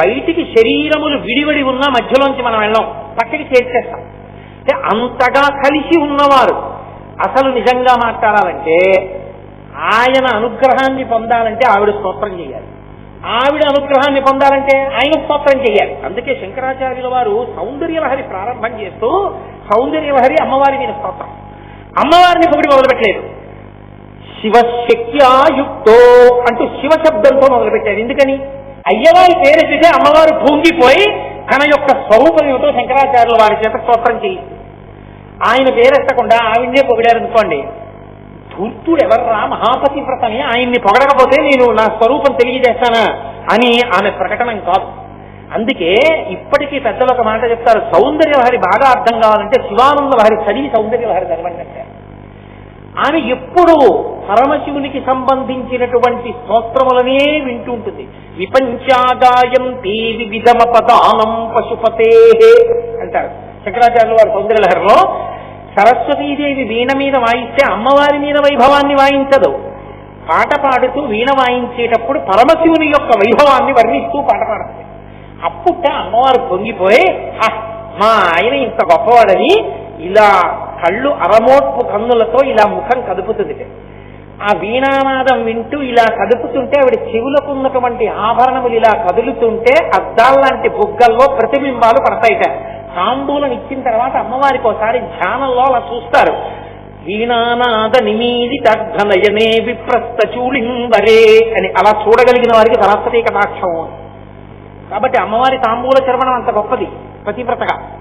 బయటికి శరీరములు విడివడి ఉన్న మధ్యలోంచి మనం వెళ్ళాం, పక్కకి చేర్చేస్తాం. అంటే అంతగా కలిసి ఉన్నవారు. అసలు నిజంగా మాట్లాడాలంటే ఆయన అనుగ్రహాన్ని పొందాలంటే ఆవిడ స్తోత్రం చేయాలి, ఆవిడ అనుగ్రహాన్ని పొందాలంటే ఆయన స్తోత్రం చేయాలి. అందుకే శంకరాచార్యుల వారు సౌందర్యలహరి ప్రారంభం చేస్తూ సౌందర్యలహరి అమ్మవారి మీద స్తోత్రం. అమ్మవారిని పొగిడి మొదలుపెట్టలేదు. శివశక్త్యాయుక్తో అంటూ శివశబ్దంతో మొదలుపెట్టారు. ఎందుకని? అయ్యవారి పేరు చేసే అమ్మవారు భూంగిపోయి తన యొక్క స్వరూపం ఏమిటో శంకరాచార్యుల వారి చేత స్తోత్రం చేయి. ఆయన పేరెత్తకుండా ఆవిడ్నే పొగిడారనుకోండి, ధూర్తుడు ఎవర్రా మహాపతివ్రతని ఆయన్ని పొగడకపోతే నేను నా స్వరూపం తెలియజేస్తానా అని ఆమె ప్రకటన కాదు. అందుకే ఇప్పటికీ పెద్దలు ఒక మాట చెప్తారు, సౌందర్యలహరి బాగా అర్థం కావాలంటే శివానంద లహరి చదివి సౌందర్యలహరి చదవండి అంటే. ఆమె ఎప్పుడూ పరమశివునికి సంబంధించినటువంటి స్తోత్రములనే వింటూ ఉంటుంది. విపంచాగాయంతి వివిధమ పదానం పశుపతే అంటారు శంకరాచార్యుల వారు సౌందర్యలహరిలో. సరస్వతీదేవి వీణ మీద వాయిస్తే అమ్మవారి మీద వైభవాన్ని వాయించదు. పాట పాడుతూ వీణ వాయించేటప్పుడు పరమశివుని యొక్క వైభవాన్ని వర్ణిస్తూ పాట పాడుతుంది. అప్పుట అమ్మవారు పొంగిపోయి మా ఆయన ఇంత గొప్పవాడని ఇలా కళ్ళు అరమోట్పు కన్నులతో ఇలా ముఖం కదుపుతుంది. ఆ వీణానాదం వింటూ ఇలా కదుపుతుంటే ఆవిడ చెవులకు ఉన్నటువంటి ఆభరణములు ఇలా కదులుతుంటే అద్దాల్లాంటి బుగ్గల్లో ప్రతిబింబాలు పడతాయిట. తాంబూలం ఇచ్చిన తర్వాత అమ్మవారికి ఒకసారి ధ్యానంలో అలా చూస్తారు. వీణానాద నిమీలిత ఘనయనే విప్రస్థ చూళింబరే అని అలా చూడగలిగిన వారికి సరస్వతీ కటాక్షం. కాబట్టి అమ్మవారి తాంబూల చర్వణం అంత గొప్పది.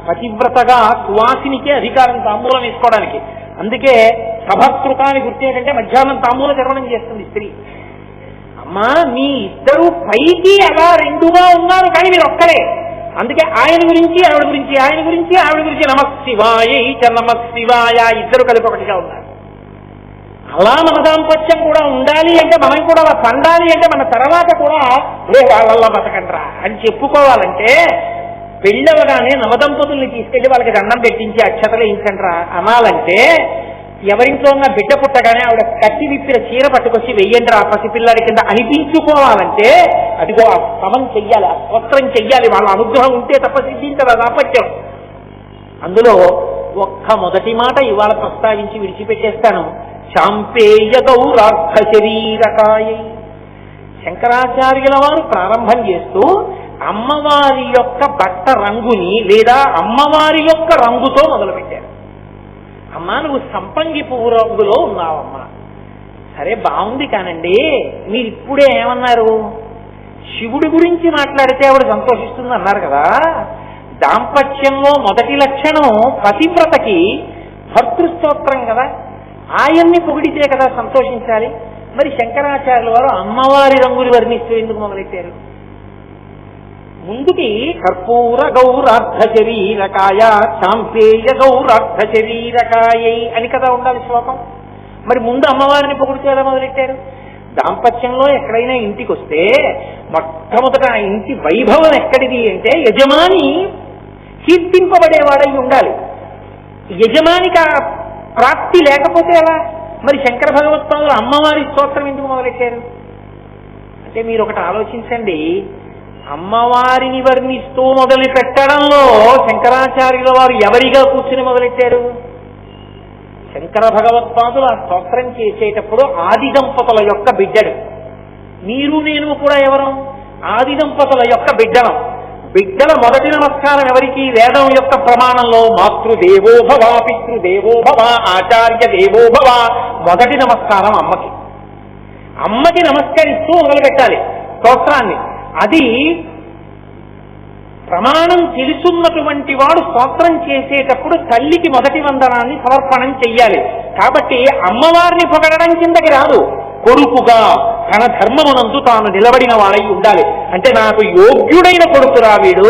పతివ్రతగా సువాసినికే అధికారం తాంబూలం వేసుకోవడానికి. అందుకే సభకృతాన్ని గుర్తు ఏంటంటే మధ్యాహ్నం తాంబూల చర్వణం చేస్తుంది స్త్రీ. అమ్మా మీ ఇద్దరు పైకి అలా రెండుగా ఉన్నారు, కానీ మీరు ఒక్కరే. అందుకే ఆయన గురించి ఆవిడ గురించి, ఆయన గురించి ఆవిడ గురించి నమశివాయ నమశివాయ ఇద్దరు కలిపి ఒకటిగా ఉన్నారు. అలా మన దాంపత్యం కూడా ఉండాలి అంటే, మనం కూడా పండాలి అంటే, మన తర్వాత కూడా వాళ్ళల్లో బతకండ్రా అని చెప్పుకోవాలంటే పెళ్ళవగానే నవదంపతుల్ని తీసుకెళ్లి వాళ్ళకి దండం పెట్టించి అక్షతలు వేయించండ్రా అనాలంటే, ఎవరింట్లో ఉన్న బిడ్డ పుట్టగానే ఆవిడ కట్టి విప్పిన చీర పట్టుకొచ్చి వెయ్యండ్రా పసిపిల్లాడి కింద అనిపించుకోవాలంటే అదిగో ఆ స్తవం చెయ్యాలి, ఆ స్తోత్రం చెయ్యాలి. వాళ్ళ అనుగ్రహం ఉంటే తప్ప సిద్ధించదు ఆ దాంపత్యం. అందులో ఒక్క మొదటి మాట ఇవాళ ప్రస్తావించి విడిచిపెట్టేస్తాను. శాంపేయ గౌరార్థ శరీరకాయ. శంకరాచార్యుల వారు ప్రారంభం చేస్తూ అమ్మవారి యొక్క బట్ట రంగుని లేదా అమ్మవారి యొక్క రంగుతో మొదలుపెట్టారు. అమ్మా నువ్వు సంపంగి పువ్వు రంగులో ఉన్నావమ్మా. సరే బాగుంది కానండి, మీరు ఇప్పుడే ఏమన్నారు? శివుడి గురించి మాట్లాడితే ఆవిడ సంతోషిస్తుంది అన్నారు కదా. దాంపత్యంలో మొదటి లక్షణం పతివ్రతకి భర్తృస్తోత్రం కదా, ఆయన్ని పొగిడితే కదా సంతోషించాలి. మరి శంకరాచార్యుల వారు అమ్మవారి రంగులు వర్ణిస్తూ ఎందుకు మొదలెట్టారు? ముందుకి కర్పూర గౌరార్థ శరీరకాయ శాంపేయ గౌరార్థ శరీరకాయ అని కదా ఉండాలి శ్లోకం. మరి ముందు అమ్మవారిని పొగుడుతూ ఎలా మొదలెట్టారు? దాంపత్యంలో ఎక్కడైనా ఇంటికి వస్తే మొట్టమొదట ఆ ఇంటి వైభవం ఎక్కడిది అంటే యజమాని కీర్తింపబడేవాడై ఉండాలి. యజమానికి ఆ ప్రాప్తి లేకపోతే ఎలా? మరి శంకర భగవత్పాదులు అమ్మవారి స్తోత్రం ఎందుకు మొదలెట్టారు అంటే, మీరు ఒకటి ఆలోచించండి. అమ్మవారిని వర్ణిస్తూ మొదలు పెట్టడంలో శంకరాచార్యుల వారు ఎవరిగా కూర్చుని మొదలెట్టారు? శంకర భగవత్పాదులు ఆ స్తోత్రం చేసేటప్పుడు ఆది దంపతుల యొక్క బిడ్డడు. మీరు నేను కూడా ఎవరం? ఆది దంపతుల యొక్క బిడ్డలం. బిడ్డల మొదటి నమస్కారం ఎవరికి? వేదం యొక్క ప్రమాణంలో మాతృదేవో భవ, పితృదేవో భవ, ఆచార్య దేవో భవ. మొదటి నమస్కారం అమ్మకి. అమ్మకి నమస్కరిస్తూ మొదలు పెట్టాలి స్తోత్రాన్ని. అది ప్రమాణం తెలుసున్నటువంటి వాడు స్తోత్రం చేసేటప్పుడు తల్లికి మొదటి వందనాన్ని సమర్పణం చెయ్యాలి. కాబట్టి అమ్మవారిని పొగడడం కిందకి రాదు. కొడుకుగా తన ధర్మమునందు తాను నిలబడిన వాడై ఉండాలి. అంటే నాకు యోగ్యుడైన కొడుకురా వీడు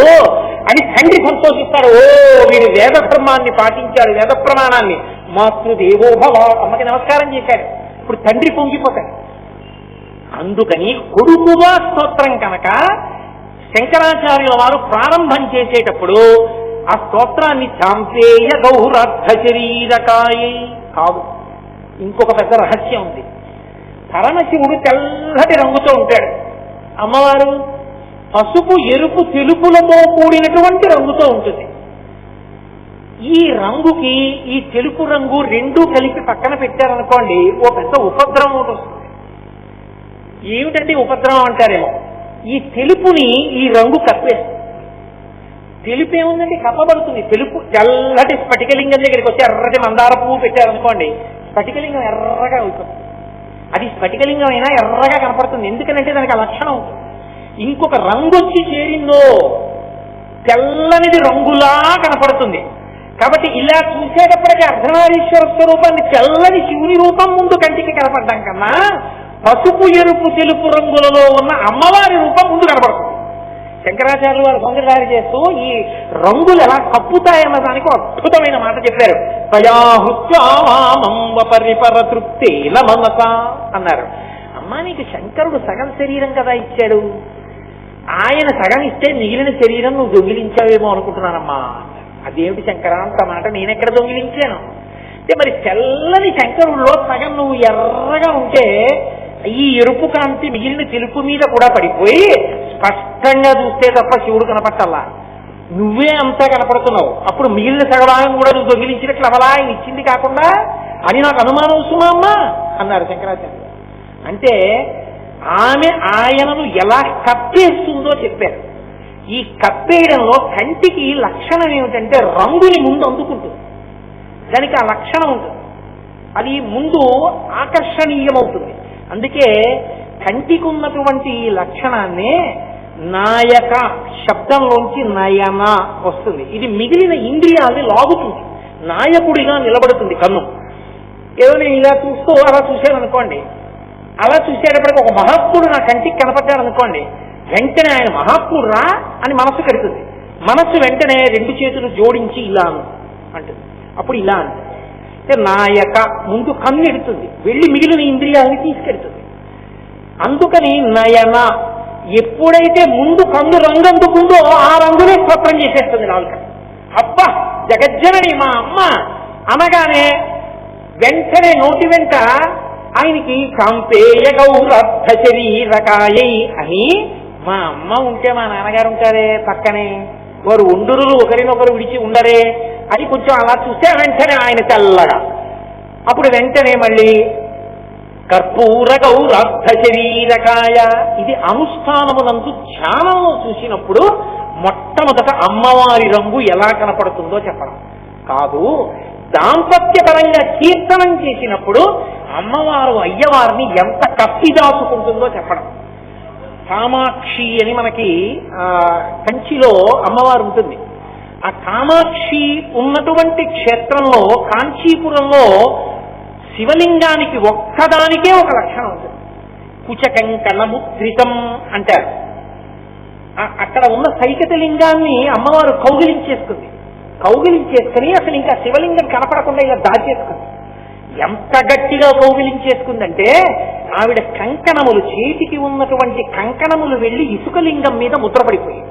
అని తండ్రి సంతోషిస్తాడు. ఓ వీడు వేద ధర్మాన్ని పాటించాడు, వేద ప్రమాణాన్ని. మాతృదేవోభవ, అమ్మకి నమస్కారం చేశాడు. ఇప్పుడు తండ్రి పొంగిపోతాడు. అందుకని కొడుకుగా స్తోత్రం కనుక శంకరాచార్యుల వారు ప్రారంభం చేసేటప్పుడు ఆ స్తోత్రాన్ని చాంపేయ గౌరర్థ శరీరకాయే కాదు. ఇంకొక పెద్ద రహస్యం ఉంది. పరమశివుడు తెల్లటి రంగుతో ఉంటాడు, అమ్మవారు పసుపు ఎరుపు తెలుపులతో కూడినటువంటి రంగుతో ఉంటుంది. ఈ రంగుకి ఈ తెలుపు రంగు రెండూ కలిపి పక్కన పెట్టారనుకోండి, ఓ పెద్ద ఉపద్రవం ఒకటి వస్తుంది. ఏమిటంటే ఉపద్రవం అంటారేమో. ఈ తెలుపుని ఈ రంగు కప్పేస్తుంది. తెలుపు ఏముందండి, కప్పబడుతుంది. తెలుపు తెల్లటి స్ఫటికలింగం దగ్గరికి వచ్చి ఎర్రటి మందార పువ్వు పెట్టారనుకోండి, స్ఫటికలింగం ఎర్రగా అవుతుంది. అది స్ఫటికలింగం అయినా ఎర్రగా కనపడుతుంది. ఎందుకంటే దానికి ఆ లక్షణం ఉంటుంది. ఇంకొక రంగు వచ్చి చేరిందో తెల్లనిది రంగులా కనపడుతుంది. కాబట్టి ఇలా చూసేటప్పటికీ అర్ధనారీశ్వర స్వరూపాన్ని తెల్లని శివుని రూపం ముందు కంటికి కనపడడం కన్నా పసుపు ఎరుపు తెలుపు రంగులలో ఉన్న అమ్మవారి రూపం ముందు కనపడుతుంది. శంకరాచార్యులు వారు సంగతి చేస్తూ ఈ రంగులు ఎలా కప్పుతాయన్న దానికి అద్భుతమైన మాట చెప్పారు. పరిపర తృప్తేన మనస అన్నారు. అమ్మా, నీకు శంకరుడు సగం శరీరం కదా ఇచ్చాడు, ఆయన సగం ఇస్తే మిగిలిన శరీరం నువ్వు దొంగిలించావేమో అనుకుంటున్నానమ్మా. అదేమిటి శంకర అంత మాట నేనెక్కడ దొంగిలించాను అంటే, మరి తెల్లని శంకరుల్లో సగం నువ్వు ఎర్రగా ఉంటే ఈ ఎరుపు కాంతి మిగిలిన తెలుపు మీద కూడా పడిపోయి స్పష్టంగా చూస్తే తప్ప శివుడు కనపట్టాలా, నువ్వే అంతా కనపడుతున్నావు. అప్పుడు మిగిలిన సగభాగం కూడా నువ్వు దొంగిలించినట్లు అవలా ఆయన ఇచ్చింది కాకుండా అని నాకు అనుమానం వస్తున్నా అమ్మా అన్నారు శంకరాచార్య. అంటే ఆమె ఆయనను ఎలా కప్పేస్తుందో చెప్పారు. ఈ కప్పేయడంలో కంటికి లక్షణం ఏమిటంటే రంగుని ముందు అందుకుంటుంది. దానికి ఆ లక్షణం ఉంటుంది, అది ముందు ఆకర్షణీయమవుతుంది. అందుకే కంటికి ఉన్నటువంటి లక్షణాన్ని నాయక శబ్దంలోంచి నయన వస్తుంది. ఇది మిగిలిన ఇంద్రియాల్ని లాగుతుంది, నాయకుడిగా నిలబడుతుంది కన్ను. ఏదో నేను ఇలా చూస్తూ అలా చూశాను అనుకోండి, అలా చూసేటప్పటికి ఒక మహాత్ముడు నా కంటికి కనపడ్డాడు అనుకోండి, వెంటనే ఆయన మహాత్ముడు రా అని మనస్సు కడుతుంది. మనస్సు వెంటనే రెండు చేతులు జోడించి ఇలా అంటుంది. అప్పుడు ఇలా అంటే నాయక ముందు కన్ను ఎడుతుంది, వెళ్ళి మిగిలిన ఇంద్రియాలని తీసుకెడుతుంది. అందుకని నయన ఎప్పుడైతే ముందు కన్ను రంగు అందుకుందో ఆ రంగునే స్తోత్రం చేసేస్తుంది నాలుక. అబ్బా జగజ్జనని మా అమ్మ అనగానే వెంటనే నోటి వెంట ఆయనకి కాంపేయ గౌరర్థ శరీరకాయై అని, మా అమ్మ ఉంటే మా నాన్నగారు ఉంటారే పక్కనే, వారు ఉండురులు ఒకరినొకరు విడిచి ఉండరే అని కొంచెం అలా చూస్తే వెంటనే ఆయన తెల్లగా. అప్పుడు వెంటనే మళ్ళీ కర్పూర గౌరర్థ శరీరకాయ. ఇది అనుష్ఠానమునందు ధ్యానంలో చూసినప్పుడు మొట్టమొదట అమ్మవారి రంగు ఎలా కనపడుతుందో చెప్పడం కాదు, దాంపత్యపరంగా కీర్తనం చేసినప్పుడు అమ్మవారు అయ్యవారిని ఎంత కప్పిదాచుకుంటుందో చెప్పడం. కామాక్షి అని మనకి కంచిలో అమ్మవారు ఉంటుంది. ఆ కామాక్షి ఉన్నటువంటి క్షేత్రంలో కాంచీపురంలో శివలింగానికి ఒక్కదానికే ఒక లక్షణం ఉంటుంది, కుచకంకణముద్రితం అంటారు. అక్కడ ఉన్న సైకత లింగాన్ని అమ్మవారు కౌగిలించేసుకుంది. కౌగిలించేసుకుని అసలు ఇంకా శివలింగం కనపడకుండా ఇలా దాచేసుకుంది. ఎంత గట్టిగా కౌగిలించేసుకుందంటే ఆవిడ కంకణములు, చేతికి ఉన్నటువంటి కంకణములు వెళ్లి ఇసుకలింగం మీద ముద్రపడిపోయి,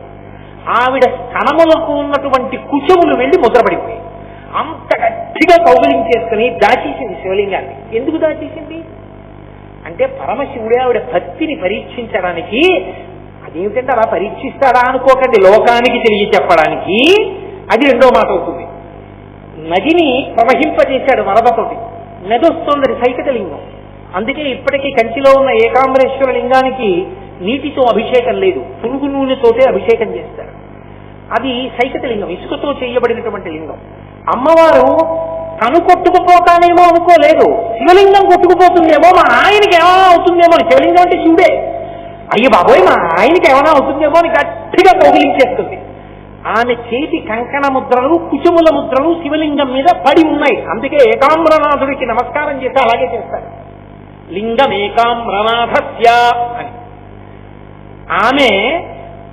ఆవిడ స్తనములకు ఉన్నటువంటి కుచములు వెళ్లి ముద్రపడిపోయి, అంత గట్టిగా కౌగిలించేసుకుని దాచేసింది శివలింగాన్ని. ఎందుకు దాచేసింది అంటే పరమశివుడే ఆవిడ భక్తిని పరీక్షించడానికి. అదేమిటంటే అలా పరీక్షిస్తాడా అనుకోకండి, లోకానికి తెలియచెప్పడానికి. అది రెండో మాట అవుతుంది. నదిని ప్రవహింపజేశాడు వరదతోటి, నది వస్తోంది, సైకత లింగం. అందుకే ఇప్పటికీ కంచిలో ఉన్న ఏకాంబరేశ్వర లింగానికి నీటితో అభిషేకం లేదు, పురుగు నూనెతోటే అభిషేకం చేస్తారు. అది సైకత లింగం, ఇసుకతో చేయబడినటువంటి లింగం. అమ్మవారు తను కొట్టుకుపోతానేమో అనుకోలేదు, శివలింగం కొట్టుకుపోతుందేమో, మా ఆయనకి ఏమైనా అవుతుందేమో. శివలింగం అంటే శివుడే, అయ్యో బాబోయ్ మా ఆయనకి ఏమైనా అవుతుందేమో అని గట్టిగా కౌగిలించేస్తుంది. ఆమె చేతి కంకణ ముద్రలు కుచుముల ముద్రలు శివలింగం మీద పడి ఉన్నాయి. అందుకే ఏకాంబ్రనాథుడికి నమస్కారం చేస్తే అలాగే చేస్తారు, లింగం ఏకాంబ్రనాథస్య అని. ఆమె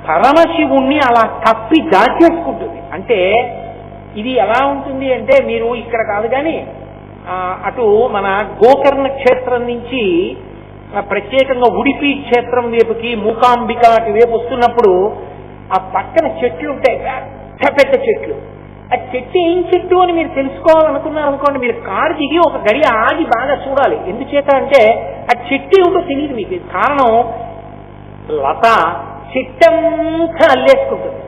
పరమశివుణ్ణి అలా కప్పి దాచేసుకుంటుంది. అంటే ఇది ఎలా ఉంటుంది అంటే, మీరు ఇక్కడ కాదు కానీ అటు మన గోకర్ణ క్షేత్రం నుంచి ప్రత్యేకంగా ఉడిపి క్షేత్రం వైపుకి మూకాంబిక అటు వైపు వస్తున్నప్పుడు ఆ పక్కన చెట్లు ఉంటాయి, పెద్ద పెద్ద చెట్లు. ఆ చెట్టు ఏం చెట్టు అని మీరు తెలుసుకోవాలనుకున్నారు అనుకోండి, మీరు కారు దిగి ఒక గడి ఆగి బాగా చూడాలి. ఎందుచేత అంటే ఆ చెట్టు ఏమిటో తెలియదు మీకు. కారణం లత చెట్టంతా అల్లేసుకుంటుంది.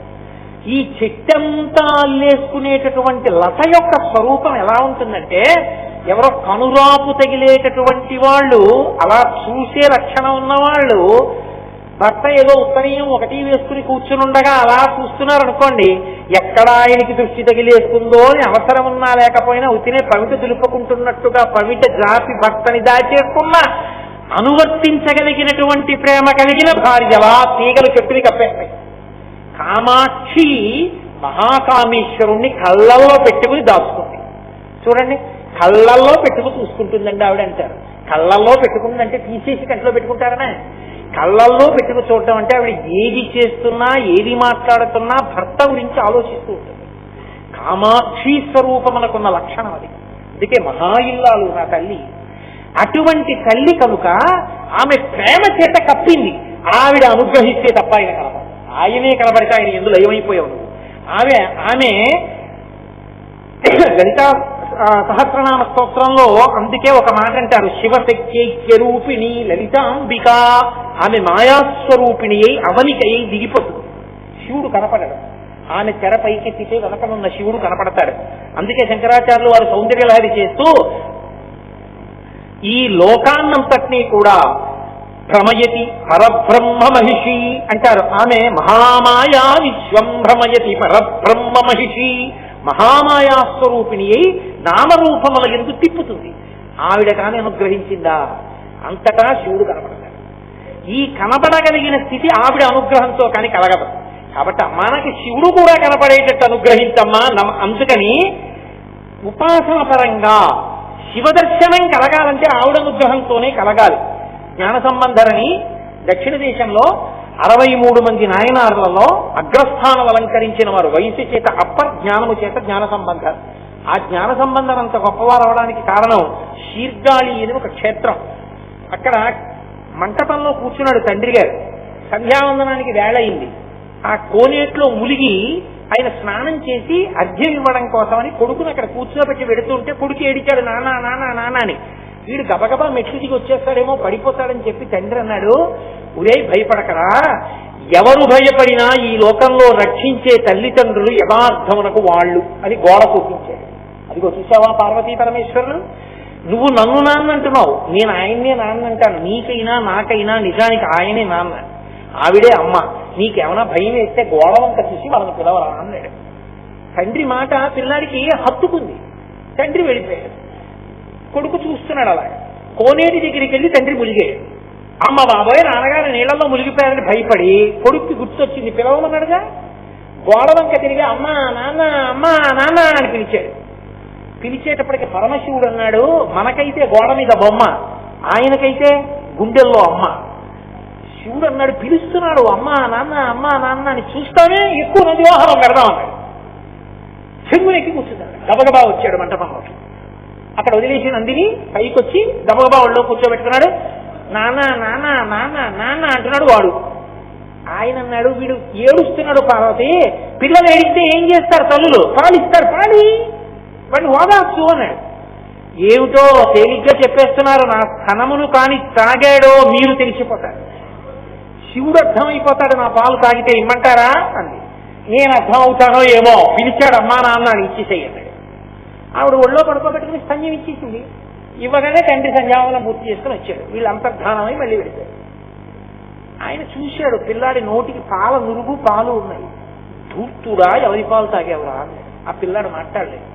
ఈ చెట్టంతా అల్లేసుకునేటటువంటి లత యొక్క స్వరూపం ఎలా ఉంటుందంటే, ఎవరో కనురాపు తగిలేటటువంటి వాళ్ళు, అలా చూసే లక్షణం ఉన్నవాళ్ళు, భర్త ఏదో ఉత్తరీయం ఒకటి వేసుకుని కూర్చునుండగా అలా చూస్తున్నారు అనుకోండి, ఎక్కడ ఆయనకి దృష్టి తగిలేస్తుందో అని అవసరం ఉన్నా లేకపోయినా ఉతినే పవిట దులుపుకుంటున్నట్టుగా పవిట జాతి భర్తని దాచేసుకున్న అనువర్తించగలిగినటువంటి ప్రేమ కలిగిన భార్యలా తీగలు చెట్టుని కప్పేస్తాయి. కామాక్షి మహాకామేశ్వరుణ్ణి కళ్ళల్లో పెట్టుకుని దాచుకుంది. చూడండి, కళ్ళల్లో పెట్టుకుని చూసుకుంటుందండి ఆవిడ అంటారు. కళ్ళల్లో పెట్టుకుందంటే తీసేసి కంట్లో పెట్టుకుంటారనే. కళ్ళల్లో పెట్టుకు చూడటం అంటే ఆవిడ ఏది చేస్తున్నా ఏది మాట్లాడుతున్నా భర్త గురించి ఆలోచిస్తూ ఉంటుంది. కామాక్షి స్వరూపమునకున్న లక్షణం అది. అందుకే మహా ఇల్లాలు నా తల్లి. అటువంటి తల్లి కనుక ఆమె ప్రేమ చేత కప్పింది. ఆవిడ అనుగ్రహిస్తే తప్ప ఆయన కనపడదు. ఆయనే కనబడితే ఆయన ఎందులో ఏమైపోయావు. ఆమె లలితా సహస్రనామ స్తోత్రంలో అందుకే ఒక మాట అంటారు, శివశక్త్యైక్యరూపిణి లలితాంబిక. ఆమె మాయాస్వరూపిణి అయి అవనికై దిగిపోతుంది. శివుడు కనపడడు. ఆమె తెర పైకెత్తితే వెనకనున్న శివుడు కనపడతాడు. అందుకే శంకరాచార్యులు వారు సౌందర్యలహరి చేస్తూ ఈ లోకాన్నంతటినీ కూడా భ్రమయతి పరబ్రహ్మ మహిషి అంటారు. ఆమె మహామాయా విశ్వం భ్రమయతి పరబ్రహ్మ మహిషి. మహామాయా స్వరూపిణి అయి నామరూపముల ఎందు తిప్పుతుంది. ఆవిడ కాని అనుగ్రహించిందా, అంతటా శివుడు కనపడతాడు. ఈ కనపడగలిగిన స్థితి ఆవిడ అనుగ్రహంతో కానీ కలగదు. కాబట్టి మనకి శివుడు కూడా కనపడేటట్టు అనుగ్రహించమ్మా. అందుకని ఉపాసన పరంగా శివదర్శనం కలగాలంటే ఆవిడ అనుగ్రహంతోనే కలగాలి. జ్ఞాన సంబంధరని దక్షిణ దేశంలో 63 మంది నాయనార్లలో అగ్రస్థానం అలంకరించిన వారు. వయసు చేత అప్పర్, జ్ఞానము చేత జ్ఞాన సంబంధం. ఆ జ్ఞాన సంబంధం అంత గొప్పవారు అవడానికి కారణం శీర్గాళి అని ఒక క్షేత్రం. అక్కడ మంటపంలో కూర్చున్నాడు తండ్రి గారు. సంధ్యావందనానికి వేళ అయింది. ఆ కోనేట్లో ములిగి ఆయన స్నానం చేసి అర్ఘ్యం ఇవ్వడం కోసమని కొడుకుని అక్కడ కూర్చోబెట్టి పెడుతుంటే కొడుకు ఏడిచాడు, నానా నానా నానా అని. వీడు గబగబా మెట్లు దిగి వచ్చేస్తాడేమో పడిపోతాడని చెప్పి తండ్రి అన్నాడు, ఒరే భయపడకరా, ఎవరు భయపడినా ఈ లోకంలో రక్షించే తల్లిదండ్రులు యథార్థమునకు వాళ్ళు అని గోడ చూపించాడు. అదిగో చూసావా పార్వతీ పరమేశ్వరులు, నువ్వు నన్ను నాన్న అంటున్నావు, నేను ఆయన్నే నాన్న అంటాను. నీకైనా నాకైనా నిజానికి ఆయనే నాన్న, ఆవిడే అమ్మ. నీకేమైనా భయం వేస్తే గోడ వంక చూసి వాళ్ళని పిలవరా అన్నాడు. తండ్రి మాట పిల్లాడికి హత్తుకుంది. తండ్రి వెళ్ళిపోయాడు. కొడుకు చూస్తున్నాడు. అలా కోనేటి దగ్గరికి వెళ్ళి తండ్రి ములిగాడు. అమ్మ బాబోయ్ నాన్నగారు నీళ్లలో మునిగిపోయారని భయపడి కొడుక్కి గుర్తొచ్చింది, పిలవమన్నాడుగా. గోడ వంక తిరిగి అమ్మా నాన్న అమ్మా నాన్న అని పిలిచాడు. పిలిచేటప్పటికి పరమశివుడు అన్నాడు, మనకైతే గోడ మీద బొమ్మ, ఆయనకైతే గుండెల్లో అమ్మ. శివుడు అన్నాడు, పిలుస్తున్నాడు అమ్మా నాన్న అమ్మా నాన్న అని, చూస్తానే ఎక్కువ నది వాహనం పెడదాం అన్నాడు. చెంగునెక్కి కూర్చున్నాడు. గబగబా వచ్చాడు మంటపంలోకి. అక్కడ వదిలేసి నందిని పైకొచ్చి గబగబా ఒళ్ళో కూర్చోబెట్టుకున్నాడు. నాన్న నాన్న నాన్న నాన్న అంటున్నాడు వాడు. ఆయన అన్నాడు, వీడు ఏడుస్తున్నాడు పార్వతి, పిల్లలు ఏడిస్తే ఏం చేస్తారు తల్లులు, పాలిస్తారు, పాలి వాడిని ఓదార్చు అన్నాడు. ఏమిటో తేలిగ్గా చెప్పేస్తున్నారు, నా స్థనమును కాని తాగాడో మీరు తెలిసిపోతారు. శివుడు అర్థమైపోతాడు, నా పాలు తాగితే ఇమ్మంటారా అంది. నేను అర్థం అవుతానో ఏమో, పిలిచాడు అమ్మా నాన్న అని ఇచ్చేసేయండి. ఆవిడ ఒళ్ళో పడుకోబెట్టుకుని సంధ్యం ఇచ్చేసింది. ఇవ్వగానే తండ్రి సంధ్యావనం పూర్తి చేసుకుని వచ్చాడు. వీళ్ళు అంతర్ధానమై మళ్ళీ వెళ్ళిపోయాడు. ఆయన చూశాడు, పిల్లాడి నోటికి పాల నురుగు పాలు ఉన్నాయి. ధూర్తుడా ఎవరి పాలు తాగేవరా? ఆ పిల్లాడు మాట్లాడలేదు.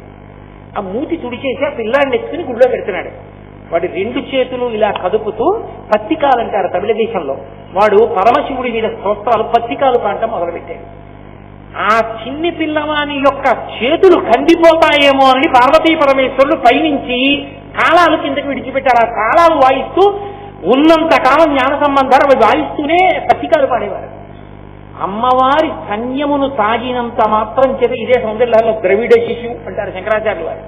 ఆ మూతి తుడిచేసి ఆ పిల్లాడిని ఎత్తుకుని గుడిలో పెడుతున్నాడు. వాడి 2 చేతులు ఇలా కదుపుతూ పత్తికాలు అంటారు తమిళ దేశంలో. వాడు పరమశివుడి మీద స్తోత్రాలు పత్తికాలు పాడటం మొదలుపెట్టాడు. ఆ చిన్ని పిల్లవాని యొక్క చేతులు కందిపోతాయేమో అని పార్వతీ పరమేశ్వరులు పైనుంచి కాలాలు కిందకి విడిచిపెట్టారు. ఆ కాలాలు వాయిస్తూ ఉన్నంత కాలం జ్ఞాన సంబంధాలు అవి వాయిస్తూనే పసికాలు పాడేవారు. అమ్మవారి కన్యమును తాగినంత మాత్రం చేత ఇదే సౌందర్యాల్లో ద్రవిడ శిశువు అంటారు శంకరాచార్యులు వారు.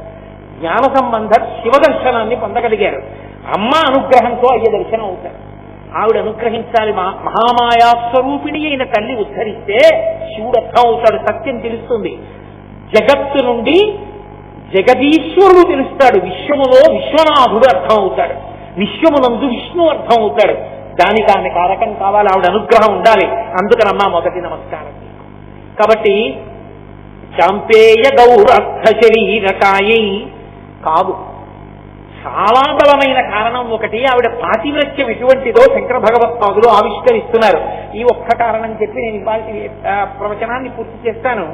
జ్ఞాన సంబంధ శివ దర్శనాన్ని పొందగలిగారు. అమ్మ అనుగ్రహంతో అయ్యే దర్శనం అవుతారు. ఆవిడ అనుగ్రహించాలి. మహామాయా స్వరూపిణి అయిన తల్లి ఉద్ధరిస్తే శివుడు అర్థం అవుతాడు, సత్యం తెలుస్తుంది. జగత్తు నుండి జగదీశ్వరుడు తెలుస్తాడు. విశ్వములో విశ్వనాథుడు అర్థం అవుతాడు. విశ్వమునందు విష్ణు అర్థం అవుతాడు. దానికి ఆమె కారకం కావాలి, ఆవిడ అనుగ్రహం ఉండాలి. అందుకనమ్మా మొదటి నమస్కారం. కాబట్టి చాంపేయ గౌరర్థ శరీరకాయై కాదు, చాలా బలమైన కారణం ఒకటి. ఆవిడ పాతివ్రత్యం ఎటువంటిదో శంకర భగవత్పాదులు ఆవిష్కరిస్తున్నారు. ఈ ఒక్క కారణం చెప్పి నేను ఇవాళ ప్రవచనాన్ని పూర్తి చేస్తాను.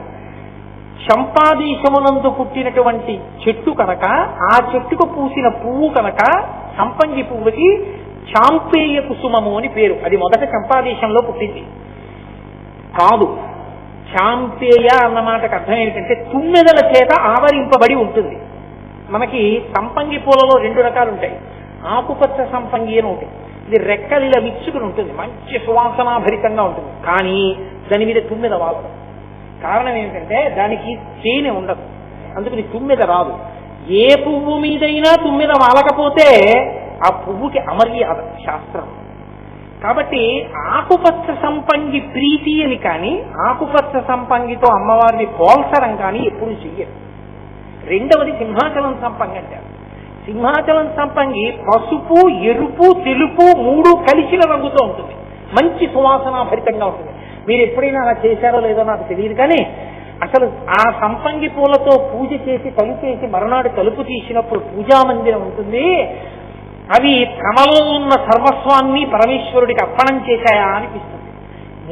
చంపాదేశమునందు పుట్టినటువంటి చెట్టు కనుక, ఆ చెట్టుకు పూసిన పువ్వు కనుక సంపంగి పువ్వుకి చాంపేయ కుసుమము అని పేరు. అది మొదట చంపాదేశంలో పుట్టింది కాదు. చాంపేయ అన్న మాటకు అర్థం ఏంటంటే తుమ్మెదల చేత ఆవరింపబడి ఉంటుంది. మనకి సంపంగి పూలలో 2 రకాలు ఉంటాయి. ఆకుపచ్చ సంపంగి అని ఉంటుంది. ఇది రెక్కలు ఇలా విచ్చుకుని ఉంటుంది, మంచి సువాసనాభరితంగా ఉంటుంది. కానీ దాని మీద తుమ్మెద వాలదు. కారణం ఏమిటంటే దానికి తేనె ఉండదు, అందుకని తుమ్మెద రాదు. ఏ పువ్వు మీదైనా తుమ్మెద వాలకపోతే ఆ పువ్వుకి అమర్యాద శాస్త్రం. కాబట్టి ఆకుపచ్చ సంపంగి ప్రీతి అని కానీ ఆకుపచ్చ సంపంగితో అమ్మవారిని పోల్చడం కానీ ఎప్పుడు చెయ్యరు. రెండవది సింహాచలం సంపంగి అంటారు. సింహాచలం సంపంగి పసుపు, ఎరుపు, తెలుపు 3 కలిసిన రంగుతో ఉంటుంది, మంచి సువాసనాభరితంగా ఉంటుంది. మీరు ఎప్పుడైనా అలా చేశారో లేదో నాకు తెలియదు, కానీ అసలు ఆ సంపంగి పూలతో పూజ చేసి తలుపేసి మరునాడు తలుపు తీసినప్పుడు పూజా మందిరం ఉంటుంది. అవి తమలో ఉన్న సర్వస్వాన్ని పరమేశ్వరుడికి అర్పణం చేశాయా అనిపిస్తుంది.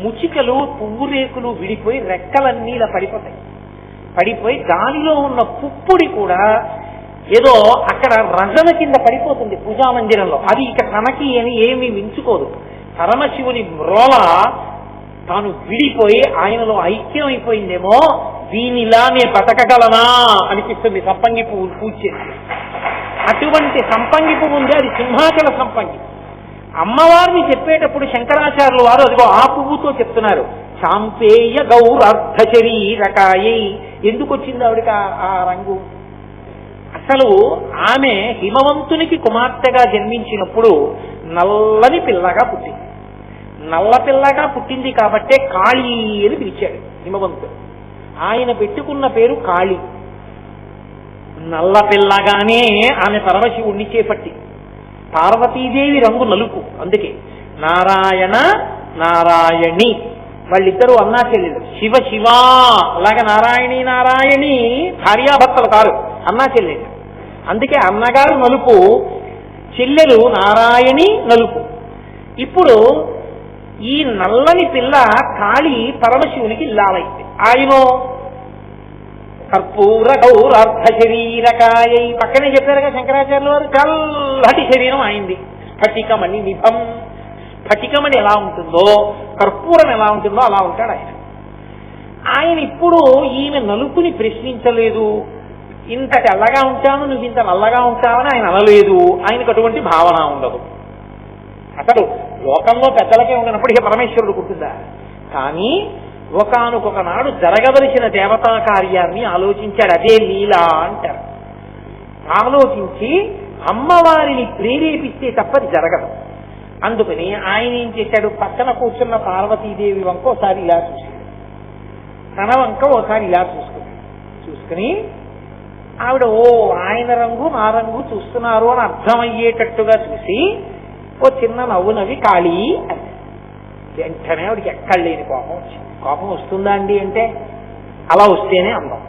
ముచికలు, పువ్వు రేకులు విడిపోయి రెక్కలన్నీ ఇలా పడిపోయి దానిలో ఉన్న పుప్పుడి కూడా ఏదో అక్కడ రజన కింద పడిపోతుంది పూజా మందిరంలో. అది ఇక తనకి అని ఏమీ మించుకోదు. పరమశివుని మ్రోల తాను విడిపోయి ఆయనలో ఐక్యం అయిపోయిందేమో, దీనిలా నేను బతకగలనా అనిపిస్తుంది సంపంగి పువ్వు పూజ చేసి. అటువంటి సంపంగి పువ్వు ఉంది, అది సింహాచల సంపంగి. అమ్మవారిని చెప్పేటప్పుడు శంకరాచార్యులు వారు అదిగో ఆ పువ్వుతో చెప్తున్నారు. చాంపేయ గౌరర్థ శరీరకాయై. ఎందుకు వచ్చింది ఆవిడికి ఆ రంగు? అసలు ఆమె హిమవంతునికి కుమార్తెగా జన్మించినప్పుడు నల్లని పిల్లగా పుట్టింది. నల్ల పిల్లగా పుట్టింది కాబట్టే కాళీ అని పిలిచాడు హిమవంతుడు. ఆయన పెట్టుకున్న పేరు కాళీ. నల్ల పిల్లగానే ఆమె పరమశివుణ్ణి చేపట్టి. పార్వతీదేవి రంగు నలుపు, అందుకే నారాయణ నారాయణి వాళ్ళిద్దరూ అన్నా చెల్లెలు. శివ శివ అలాగే నారాయణి నారాయణి భార్యాభర్తలు కారు, అన్నా చెల్లెలు. అందుకే అన్నగారు నలుపు, చెల్లెలు నారాయణి నలుపు. ఇప్పుడు ఈ నల్లని పిల్ల కాళీ పరమశివునికి లాలైంది. ఆయన కర్పూర గౌరార్థ శరీరకాయై పక్కనే చెప్పారుగా శంకరాచార్యుల వారు. చల్లటి శరీరం అయింది. స్ఫటికమణి నిభం. స్ఫటికమణి ఎలా ఉంటుందో, కర్పూరం ఎలా ఉంటుందో అలా ఉంటాడు ఆయన. ఆయన ఇప్పుడు ఈమె నలుపుని ప్రశ్నించలేదు. ఇంత తెల్లగా ఉంటాను, నువ్వు ఇంత నల్లగా ఉంటావని ఆయన అనలేదు. ఆయనకు అటువంటి భావన ఉండదు. అసలు లోకంలో పెద్దలకే ఉన్నప్పుడు ఇక పరమేశ్వరుడు పుట్టిందా? కానీ ఒకానొక నాడు జరగవలసిన దేవతా కార్యాన్ని ఆలోచించాడు. అదే లీలా అంటారు. ఆలోచించి అమ్మవారిని ప్రేరేపిస్తే తప్పది జరగదు. అందుకని ఆయన ఏం చేశాడు, పక్కన కూర్చున్న పార్వతీదేవి వంక ఒకసారి ఇలా చూశాడు, తన వంక ఒకసారి ఇలా చూసుకుని ఆవిడ ఓ ఆయన రంగు నా రంగు చూస్తున్నారు అని అర్థమయ్యేటట్టుగా చూసి ఓ చిన్న నవ్వు నవ్వి కాళీ అని. వెంటనే ఆవిడికి ఎక్కడ లేని కోపం వచ్చింది. కోపం వస్తుందా అండి అంటే అలా వస్తేనే అందం.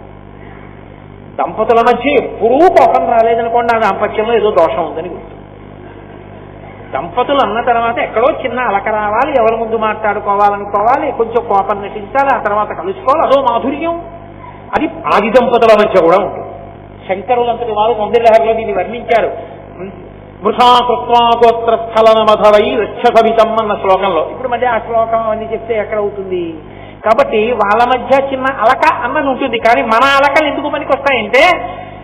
దంపతుల మధ్య ఎప్పుడూ కోపం రాలేదనుకోండి, ఆ దాంపత్యంలో ఏదో దోషం ఉందని గుర్తు. దంపతులు అన్న తర్వాత ఎక్కడో చిన్న అలక రావాలి, ఎవరి ముందు మాట్లాడుకోవాలనుకోవాలి, కొంచెం కోపం నటించాలి, ఆ తర్వాత కలుసుకోవాలి, అదో మాధుర్యం. అది ఆది దంపతుల మధ్య కూడా ఉంటుంది. శంకరులంతటి వారు సౌందర్యలహరిలో దీన్ని వర్ణించారు. వృథా కృత్వా గోత్ర స్థలన మధవై రక్షసవితం అన్న శ్లోకంలో. ఇప్పుడు మళ్ళీ ఆ శ్లోకం అన్ని చెప్తే ఎక్కడ అవుతుంది? కాబట్టి వాళ్ళ మధ్య చిన్న అలక అన్నది ఉంటుంది. కానీ మన అలకలు ఎందుకు పనికి వస్తాయంటే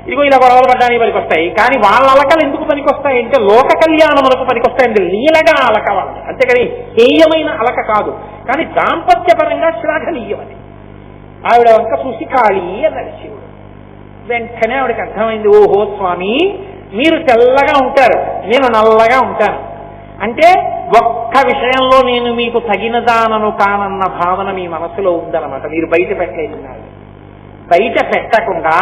ఇదిగో ఇలా గొడవలు పడ్డానికి పనికి వస్తాయి. కానీ వాళ్ళ అలకలు ఎందుకు పనికి వస్తాయంటే లోక కళ్యాణములకు పనికి వస్తాయంటే లీలగా అలక వాళ్ళు, అంతేకాని హేయమైన అలక కాదు. కానీ దాంపత్యపరంగా శ్లాఘనీయమని ఆవిడ వంక చూసి ఖాళీ అన్నాడు శివుడు. వెంటనే ఆవిడకి అర్థమైంది, ఓహో స్వామి మీరు తెల్లగా ఉంటారు, నేను నల్లగా ఉంటాను అంటే ఒక్క విషయంలో నేను మీకు తగినదానను కానన్న భావన మీ మనసులో ఉందన్నమాట. మీరు బయట పెట్టలేదు. బయట పెట్టకుండా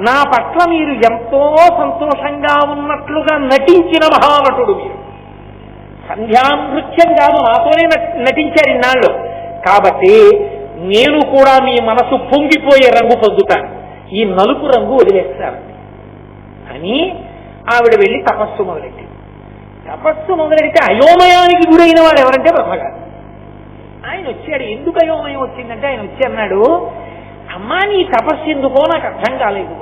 నా పట్ల మీరు ఎంతో సంతోషంగా ఉన్నట్లుగా నటించిన మహానటుడు మీరు. సంధ్యానృత్యం కాదు, నాతోనే నటించారు ఇన్నాళ్ళు. కాబట్టి నేను కూడా మీ మనసు పొంగిపోయే రంగు పొందుతాను, ఈ నలుపు రంగు వదిలేస్తాను అని ఆవిడ వెళ్ళి తపస్సు మొదలెట్టి. తపస్సు మొదలెడితే అయోమయానికి గురైన వాడు ఎవరంటే బ్రహ్మగారు. ఆయన వచ్చాడు. ఎందుకు అయోమయం వచ్చిందంటే ఆయన వచ్చి అన్నాడు, అమ్మా నీ తపస్సు ఎందుకో నాకు అర్థం కాలేదు.